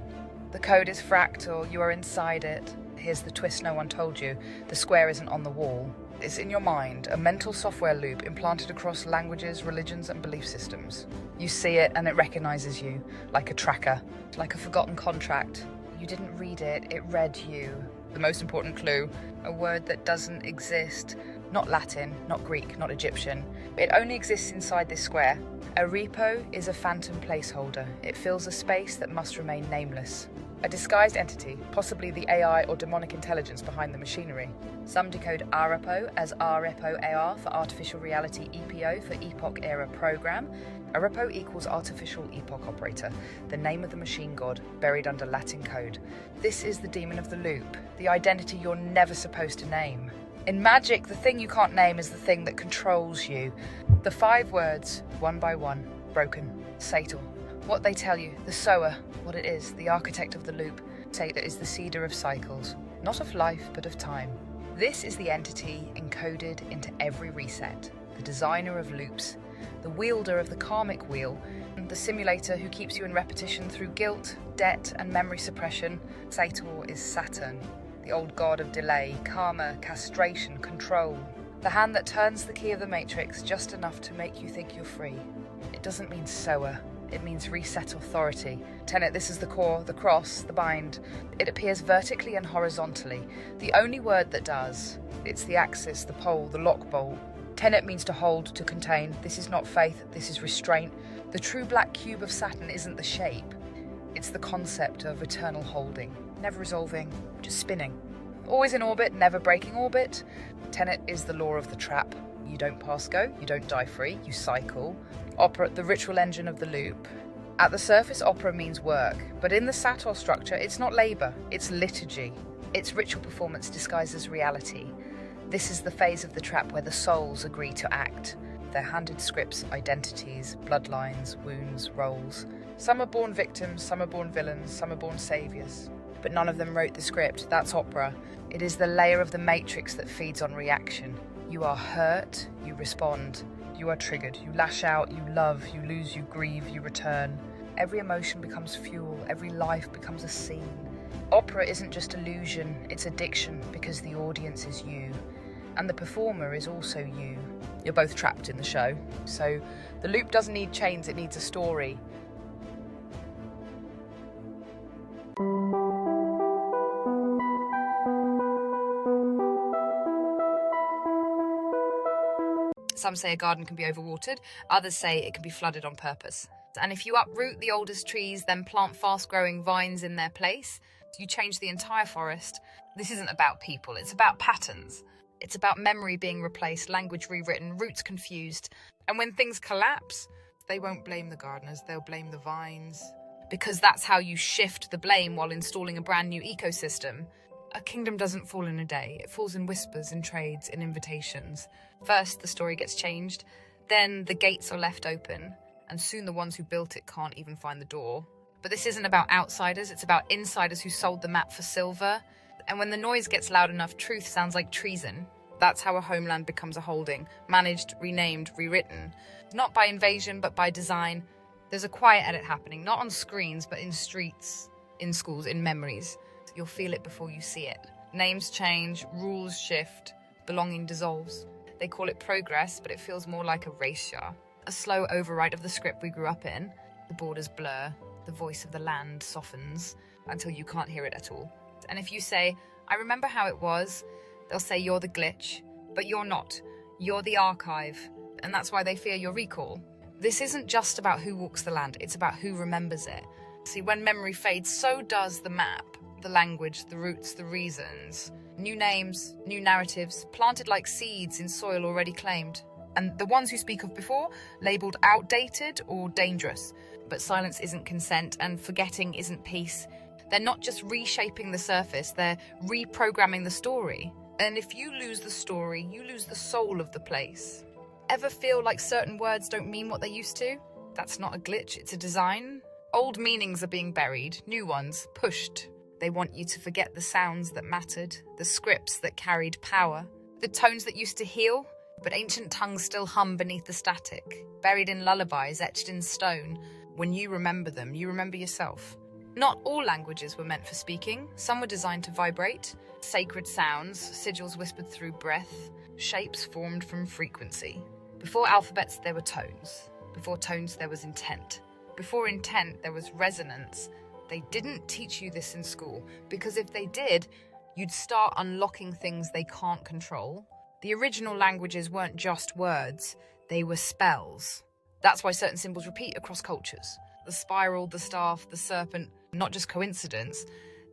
The code is fractal, you are inside it. Here's the twist no one told you. The square isn't on the wall. It's in your mind, a mental software loop implanted across languages, religions, and belief systems. You see it and it recognizes you, like a tracker, like a forgotten contract. You didn't read it, it read you. The most important clue, a word that doesn't exist. Not Latin, not Greek, not Egyptian. It only exists inside this square. A repo is a phantom placeholder. It fills a space that must remain nameless. A disguised entity, possibly the AI or demonic intelligence behind the machinery. Some decode REPO as REPO AR for Artificial Reality EPO for Epoch Era Program. A repo equals Artificial Epoch Operator, the name of the machine god, buried under Latin code. This is the demon of the loop, the identity you're never supposed to name. In magic, the thing you can't name is the thing that controls you. The 5 words, one by one, broken, Sator. What they tell you, the sower, what it is, the architect of the loop. Sator is the seeder of cycles, not of life, but of time. This is the entity encoded into every reset, the designer of loops, the wielder of the karmic wheel, the simulator who keeps you in repetition through guilt, debt, and memory suppression. Sator is Saturn, the old god of delay, karma, castration, control. The hand that turns the key of the matrix just enough to make you think you're free. It doesn't mean sower. It means reset authority. Tenet, this is the core, the cross, the bind. It appears vertically and horizontally. The only word that does. It's the axis, the pole, the lock bolt. Tenet means to hold, to contain. This is not faith, this is restraint. The true black cube of Saturn isn't the shape. It's the concept of eternal holding. Never resolving, just spinning. Always in orbit, never breaking orbit. Tenet is the law of the trap. You don't pass go, you don't die free, you cycle. Opera, the ritual engine of the loop. At the surface, opera means work, but in the Sator structure, it's not labour, it's liturgy. It's ritual performance disguised as reality. This is the phase of the trap where the souls agree to act. They're handed scripts, identities, bloodlines, wounds, roles. Some are born victims, some are born villains, some are born saviours. But none of them wrote the script, that's opera. It is the layer of the matrix that feeds on reaction. You are hurt, you respond. You are triggered, you lash out, you love, you lose, you grieve, you return. Every emotion becomes fuel, every life becomes a scene. Opera isn't just illusion, it's addiction because the audience is you. And the performer is also you. You're both trapped in the show. So the loop doesn't need chains, it needs a story. Some say a garden can be overwatered, others say it can be flooded on purpose. And if you uproot the oldest trees, then plant fast-growing vines in their place, you change the entire forest. This isn't about people, it's about patterns. It's about memory being replaced, language rewritten, roots confused. And when things collapse, they won't blame the gardeners, they'll blame the vines. Because that's how you shift the blame while installing a brand new ecosystem. A kingdom doesn't fall in a day. It falls in whispers, in trades, in invitations. First, the story gets changed. Then the gates are left open. And soon the ones who built it can't even find the door. But this isn't about outsiders. It's about insiders who sold the map for silver. And when the noise gets loud enough, truth sounds like treason. That's how a homeland becomes a holding. Managed, renamed, rewritten. Not by invasion, but by design. There's a quiet edit happening, not on screens, but in streets, in schools, in memories. You'll feel it before you see it. Names change, rules shift, belonging dissolves. They call it progress, but it feels more like erasure. A slow overwrite of the script we grew up in. The borders blur, the voice of the land softens until you can't hear it at all. And if you say, I remember how it was, they'll say you're the glitch, but you're not. You're the archive, and that's why they fear your recall. This isn't just about who walks the land, it's about who remembers it. See, when memory fades, so does the map. The language, the roots, the reasons. New names, new narratives, planted like seeds in soil already claimed. And the ones who speak of before, labelled outdated or dangerous. But silence isn't consent and forgetting isn't peace. They're not just reshaping the surface, they're reprogramming the story. And if you lose the story, you lose the soul of the place. Ever feel like certain words don't mean what they used to? That's not a glitch, it's a design. Old meanings are being buried, new ones pushed. They want you to forget the sounds that mattered, the scripts that carried power, the tones that used to heal, but ancient tongues still hum beneath the static, buried in lullabies etched in stone. When you remember them, you remember yourself. Not all languages were meant for speaking. Some were designed to vibrate. Sacred sounds, sigils whispered through breath, shapes formed from frequency. Before alphabets, there were tones. Before tones, there was intent. Before intent, there was resonance. They didn't teach you this in school, because if they did, you'd start unlocking things they can't control. The original languages weren't just words, they were spells. That's why certain symbols repeat across cultures. The spiral, the staff, the serpent, not just coincidence,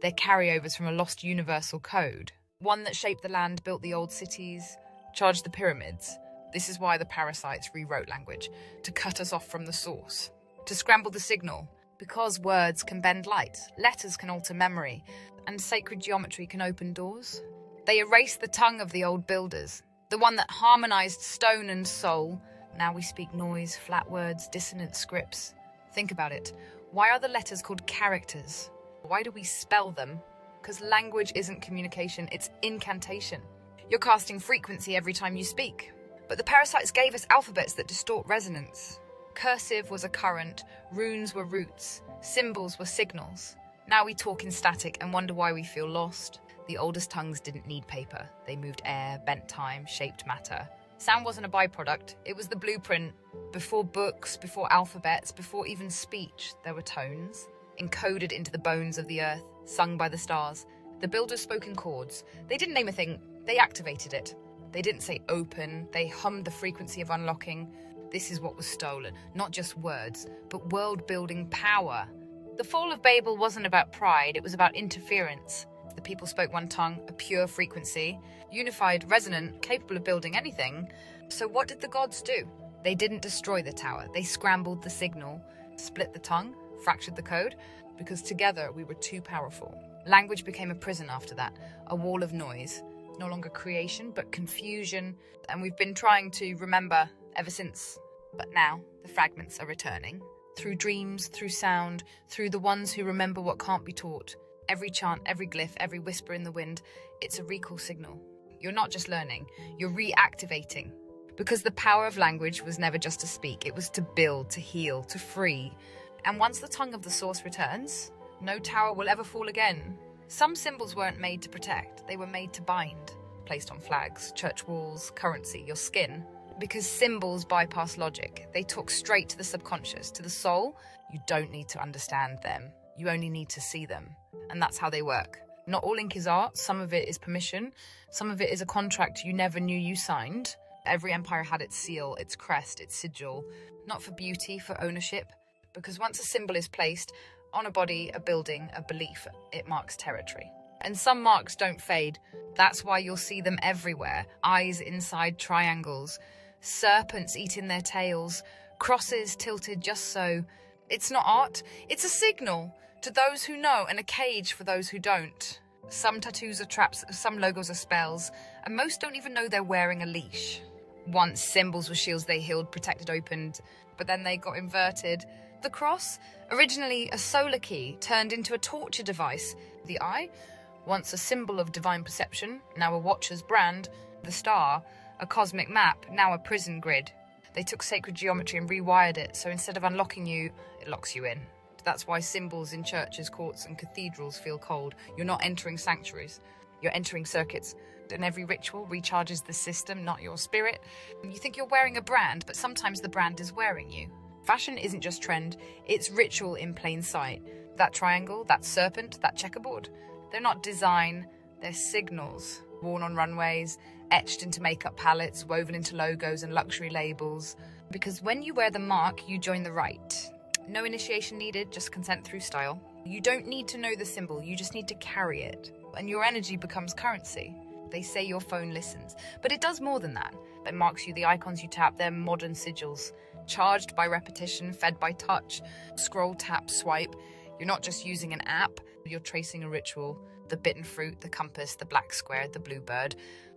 they're carryovers from a lost universal code. One that shaped the land, built the old cities, charged the pyramids. This is why the parasites rewrote language, to cut us off from the source, to scramble the signal, because words can bend light, letters can alter memory, and sacred geometry can open doors. They erased the tongue of the old builders, the one that harmonized stone and soul. Now we speak noise, flat words, dissonant scripts. Think about it. Why are the letters called characters? Why do we spell them? Because language isn't communication, it's incantation. You're casting frequency every time you speak. But the parasites gave us alphabets that distort resonance. Cursive was a current, runes were roots, symbols were signals. Now we talk in static and wonder why we feel lost. The oldest tongues didn't need paper. They moved air, bent time, shaped matter. Sound wasn't a byproduct, it was the blueprint. Before books, before alphabets, before even speech, there were tones, encoded into the bones of the earth, sung by the stars. The builders spoke in chords. They didn't name a thing, they activated it. They didn't say open, they hummed the frequency of unlocking. This is what was stolen, not just words, but world-building power. The fall of Babel wasn't about pride, it was about interference. The people spoke one tongue, a pure frequency, unified, resonant, capable of building anything. So what did the gods do? They didn't destroy the tower, they scrambled the signal, split the tongue, fractured the code, because together we were too powerful. Language became a prison after that, a wall of noise. No longer creation, but confusion, and we've been trying to remember ever since. But now, the fragments are returning. Through dreams, through sound, through the ones who remember what can't be taught. Every chant, every glyph, every whisper in the wind, it's a recall signal. You're not just learning, you're reactivating. Because the power of language was never just to speak, it was to build, to heal, to free. And once the tongue of the source returns, no tower will ever fall again. Some symbols weren't made to protect, they were made to bind. Placed on flags, church walls, currency, your skin. Because symbols bypass logic. They talk straight to the subconscious, to the soul. You don't need to understand them. You only need to see them. And that's how they work. Not all ink is art. Some of it is permission. Some of it is a contract you never knew you signed. Every empire had its seal, its crest, its sigil. Not for beauty, for ownership. Because once a symbol is placed on a body, a building, a belief, it marks territory. And some marks don't fade. That's why you'll see them everywhere. Eyes inside triangles. Serpents eating their tails, crosses tilted just so. It's not art, it's a signal to those who know and a cage for those who don't. Some tattoos are traps, some logos are spells, and most don't even know they're wearing a leash. Once symbols were shields they healed, protected, opened, but then they got inverted. The cross, originally a solar key, turned into a torture device. The eye, once a symbol of divine perception, now a watcher's brand. The star, a cosmic map, now a prison grid. They took sacred geometry and rewired it, so instead of unlocking you, it locks you in. That's why symbols in churches, courts, and cathedrals feel cold. You're not entering sanctuaries, you're entering circuits. And every ritual recharges the system, not your spirit. You think you're wearing a brand, but sometimes the brand is wearing you. Fashion isn't just trend, it's ritual in plain sight. That triangle, that serpent, that checkerboard, they're not design, they're signals. Worn on runways, etched into makeup palettes, woven into logos and luxury labels. Because when you wear the mark, you join the rite. No initiation needed, just consent through style. You don't need to know the symbol, you just need to carry it. And your energy becomes currency. They say your phone listens, but it does more than that. It marks you, the icons you tap, they're modern sigils. Charged by repetition, fed by touch. Scroll, tap, swipe. You're not just using an app, you're tracing a ritual. The bitten fruit, the compass, the black square, the blue bird.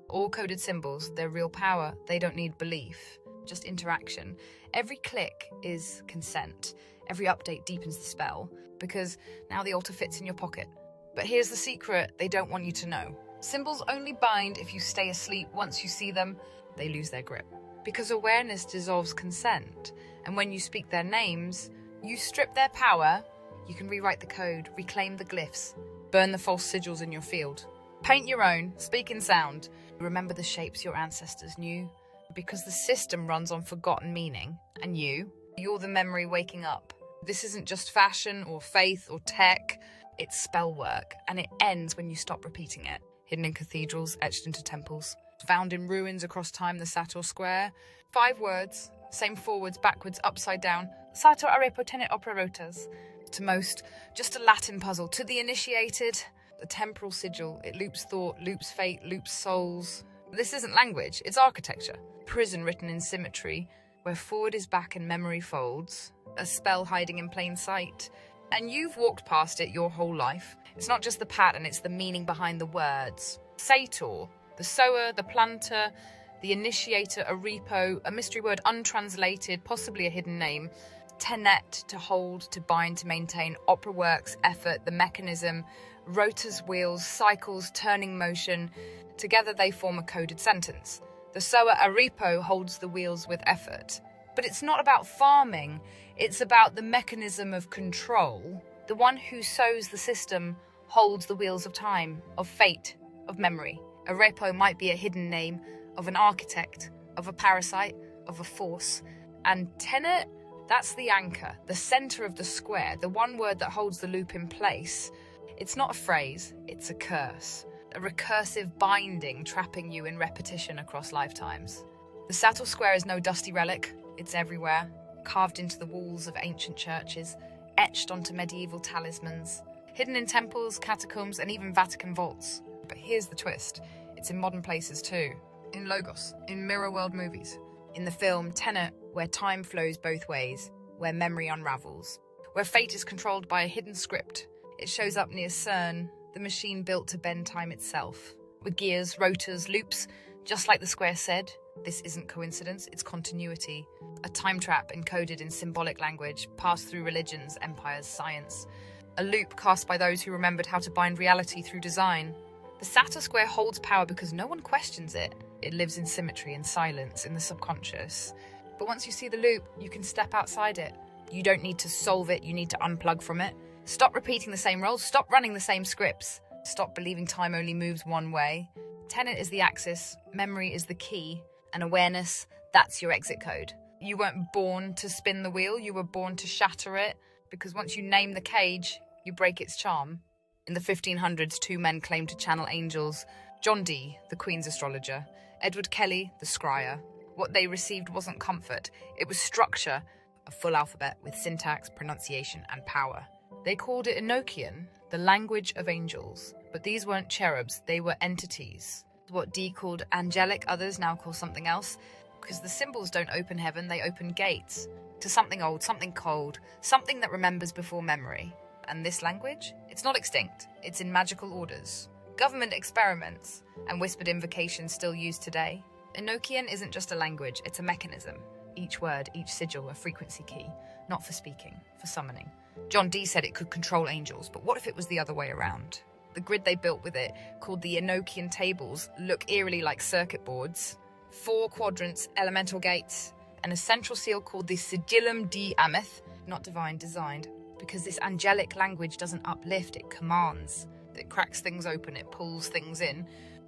All coded symbols, they're real power. They don't need belief, just interaction. Every click is consent. Every update deepens the spell, because now the altar fits in your pocket. But here's the secret they don't want you to know. Symbols only bind if you stay asleep. Once you see them, they lose their grip. Because awareness dissolves consent. And when you speak their names, you strip their power, You can rewrite the code, reclaim the glyphs, burn the false sigils in your field. Paint your own, speak in sound. Remember the shapes your ancestors knew. Because the system runs on forgotten meaning, and you're the memory waking up. This isn't just fashion or faith or tech, it's spell work, and it ends when you stop repeating it. Hidden in cathedrals, etched into temples, found in ruins across time, the Sator Square. 5 words, same forwards, backwards, upside down. Sator arepo tenet opera rotas. To most, just a Latin puzzle. To the initiated, a temporal sigil. It loops thought, loops fate, loops souls. This isn't language, it's architecture. Prison written in symmetry, where forward is back and memory folds. A spell hiding in plain sight. And you've walked past it your whole life. It's not just the pattern, it's the meaning behind the words. Sator, the sower, the planter, the initiator, a repo, a mystery word untranslated, possibly a hidden name. Tenet, to hold, to bind, to maintain. Opera works, effort, the mechanism. Rotors, wheels, cycles, turning motion. Together they form a coded sentence. The sower, a repo, holds the wheels with effort. But it's not about farming, it's about the mechanism of control. The one who sows the system holds the wheels of time, of fate, of memory. A repo might be a hidden name of an architect, of a parasite, of a force. And tenet, that's the anchor, the center of the square, the one word that holds the loop in place. It's not a phrase, it's a curse. A recursive binding trapping you in repetition across lifetimes. The Sator Square is no dusty relic, it's everywhere, carved into the walls of ancient churches, etched onto medieval talismans, hidden in temples, catacombs, and even Vatican vaults. But here's the twist, it's in modern places too. In Logos, in Mirror World movies, in the film Tenet, where time flows both ways, where memory unravels, where fate is controlled by a hidden script. It shows up near CERN, the machine built to bend time itself, with gears, rotors, loops, just like the square said. This isn't coincidence, it's continuity. A time trap encoded in symbolic language, passed through religions, empires, science. A loop cast by those who remembered how to bind reality through design. The Sator Square holds power because no one questions it. It lives in symmetry and silence, in the subconscious. But once you see the loop, you can step outside it. You don't need to solve it, you need to unplug from it. Stop repeating the same roles, stop running the same scripts. Stop believing time only moves one way. Tenet is the axis, memory is the key, and awareness, that's your exit code. You weren't born to spin the wheel, you were born to shatter it, because once you name the cage, you break its charm. In the 1500s, 2 men claimed to channel angels. John Dee, the Queen's astrologer, Edward Kelly, the scryer. What they received wasn't comfort, it was structure, a full alphabet with syntax, pronunciation, and power. They called it Enochian, the language of angels. But these weren't cherubs, they were entities. What Dee called angelic, others now call something else, because the symbols don't open heaven, they open gates. To something old, something cold, something that remembers before memory. And this language? It's not extinct, it's in magical orders. Government experiments and whispered invocations still used today. Enochian isn't just a language, it's a mechanism. Each word, each sigil, a frequency key. Not for speaking, for summoning. John Dee said it could control angels, but what if it was the other way around? The grid they built with it, called the Enochian tables, look eerily like circuit boards. 4 quadrants, elemental gates, and a central seal called the Sigillum Dei Ameth, not divine, designed, because this angelic language doesn't uplift, it commands. It cracks things open, it pulls things in,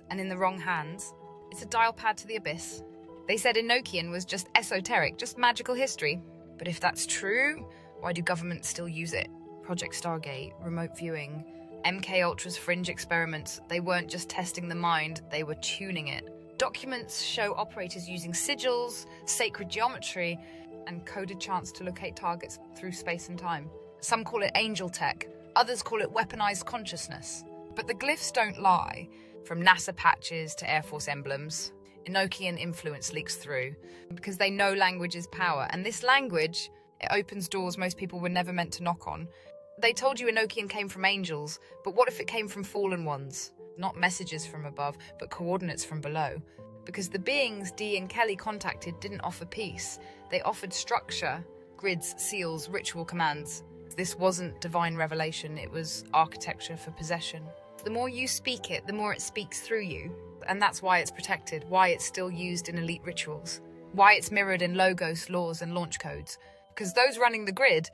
and in the wrong hands, it's a dial pad to the abyss. They said Enochian was just esoteric, just magical history. But if that's true, why do governments still use it? Project Stargate, remote viewing, MK Ultra's fringe experiments, they weren't just testing the mind, they were tuning it. Documents show operators using sigils, sacred geometry, and coded chants to locate targets through space and time. Some call it angel tech, others call it weaponized consciousness. But the glyphs don't lie. From NASA patches to Air Force emblems, Enochian influence leaks through, because they know language is power, and this language, it opens doors most people were never meant to knock on. They told you Enochian came from angels, but what if it came from fallen ones? Not messages from above, but coordinates from below. Because the beings Dee and Kelly contacted didn't offer peace. They offered structure, grids, seals, ritual commands. This wasn't divine revelation, it was architecture for possession. The more you speak it, the more it speaks through you. And that's why it's protected, why it's still used in elite rituals, why it's mirrored in logos, laws, and launch codes. Because those running the grid,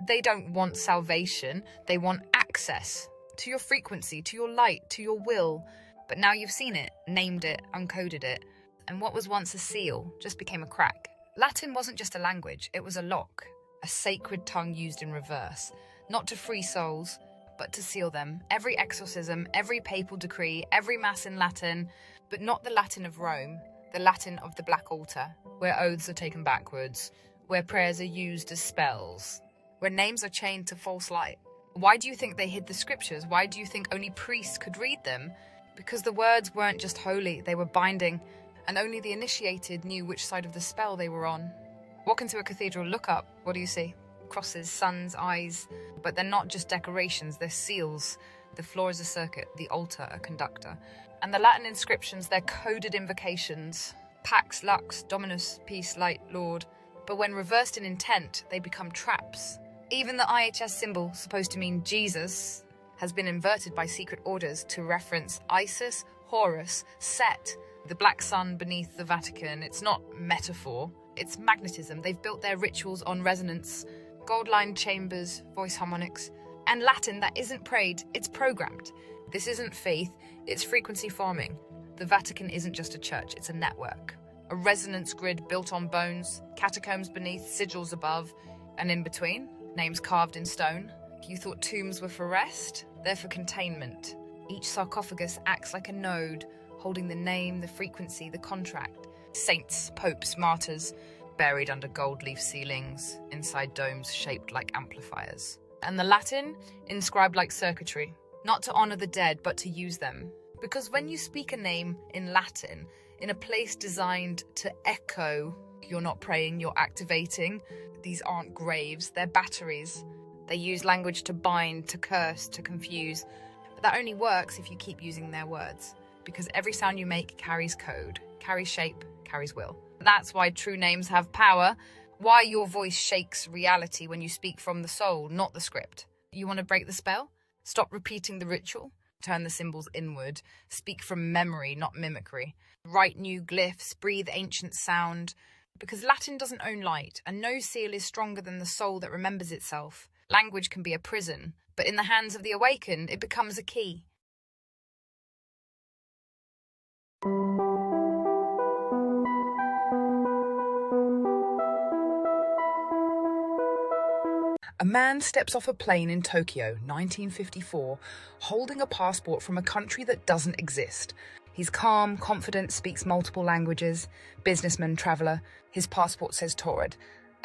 They don't want salvation, they want access to your frequency, to your light, to your will. But now you've seen it, named it, uncoded it, and what was once a seal just became a crack. Latin wasn't just a language, it was a lock, a sacred tongue used in reverse, not to free souls, but to seal them. Every exorcism, every papal decree, every mass in Latin, but not the Latin of Rome, the Latin of the Black Altar, where oaths are taken backwards, where prayers are used as spells, where names are chained to false light. Why do you think they hid the scriptures? Why do you think only priests could read them? Because the words weren't just holy, they were binding, and only the initiated knew which side of the spell they were on. Walk into a cathedral, look up, what do you see? Crosses, suns, eyes, but they're not just decorations, they're seals. The floor is a circuit, the altar a conductor. And the Latin inscriptions, they're coded invocations. Pax, Lux, Dominus, Peace, Light, Lord. But when reversed in intent, they become traps. Even the IHS symbol, supposed to mean Jesus, has been inverted by secret orders to reference Isis, Horus, Set, the black sun beneath the Vatican. It's not metaphor, it's magnetism. They've built their rituals on resonance, gold-lined chambers, voice harmonics, and Latin that isn't prayed, it's programmed. This isn't faith, it's frequency farming. The Vatican isn't just a church, it's a network. A resonance grid built on bones, catacombs beneath, sigils above, and in between, names carved in stone. You thought tombs were for rest? They're for containment. Each sarcophagus acts like a node, holding the name, the frequency, the contract. Saints, popes, martyrs, buried under gold leaf ceilings, inside domes shaped like amplifiers. And the Latin, inscribed like circuitry, not to honor the dead, but to use them. Because when you speak a name in Latin, in a place designed to echo, you're not praying, you're activating. These aren't graves, they're batteries. They use language to bind, to curse, to confuse. But that only works if you keep using their words. Because every sound you make carries code, carries shape, carries will. That's why true names have power, why your voice shakes reality when you speak from the soul, not the script. You want to break the spell? Stop repeating the ritual. Turn the symbols inward. Speak from memory, not mimicry. Write new glyphs, breathe ancient sound. Because Latin doesn't own light, and no seal is stronger than the soul that remembers itself. Language can be a prison, but in the hands of the awakened, it becomes a key. A man steps off a plane in Tokyo, 1954, holding a passport from a country that doesn't exist. He's calm, confident, speaks multiple languages, businessman, traveller. His passport says Taurid,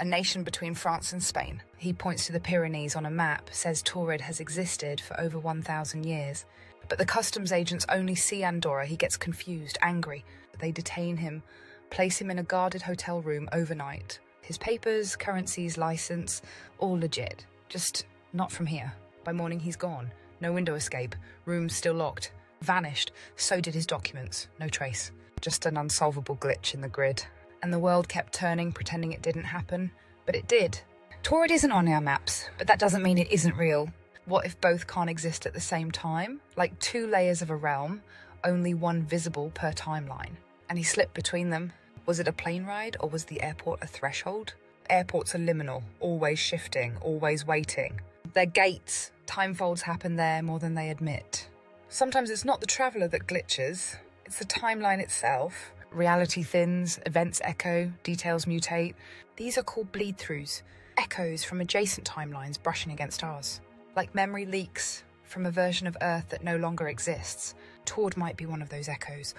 a nation between France and Spain. He points to the Pyrenees on a map, says Taurid has existed for over 1,000 years. But the customs agents only see Andorra. He gets confused, angry. They detain him, place him in a guarded hotel room overnight. His papers, currencies, license, all legit. Just not from here. By morning he's gone. No window escape. Room still locked. Vanished. So did his documents. No trace. Just an unsolvable glitch in the grid. And the world kept turning, pretending it didn't happen. But it did. Taurid isn't on our maps, but that doesn't mean it isn't real. What if both can't exist at the same time? Like two layers of a realm, only one visible per timeline. And he slipped between them. Was it a plane ride, or was the airport a threshold? Airports are liminal, always shifting, always waiting. They're gates. Time folds happen there more than they admit. Sometimes it's not the traveller that glitches, it's the timeline itself. Reality thins, events echo, details mutate. These are called bleed-throughs, echoes from adjacent timelines brushing against ours. Like memory leaks from a version of Earth that no longer exists. Taurid might be one of those echoes.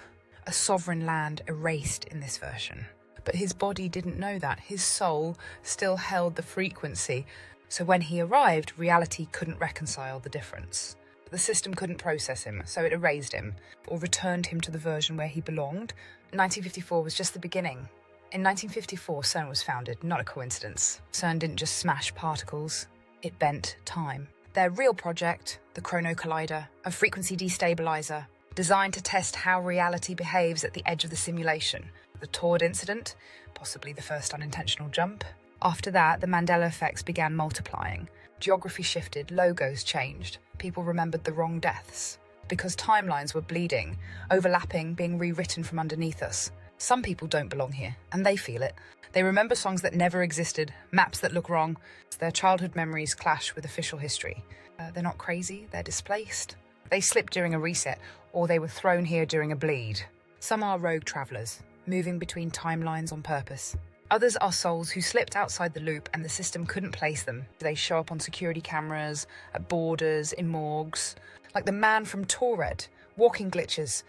A sovereign land erased in this version. But his body didn't know that. His soul still held the frequency. So when he arrived, reality couldn't reconcile the difference. The system couldn't process him, so it erased him, or returned him to the version where he belonged. 1954 was just the beginning. In 1954, CERN was founded, not a coincidence. CERN didn't just smash particles, it bent time. Their real project, the Chrono Collider, a frequency destabilizer, designed to test how reality behaves at the edge of the simulation. The Taurid incident, possibly the first unintentional jump. After that, the Mandela effects began multiplying. Geography shifted, logos changed. People remembered the wrong deaths. because timelines were bleeding, overlapping, being rewritten from underneath us. Some people don't belong here, and they feel it. They remember songs that never existed, maps that look wrong. Their childhood memories clash with official history. They're not crazy, they're displaced. They slipped during a reset, or they were thrown here during a bleed. Some are rogue travellers, moving between timelines on purpose. Others are souls who slipped outside the loop and the system couldn't place them. They show up on security cameras, at borders, in morgues. Like the man from Torred, walking glitches,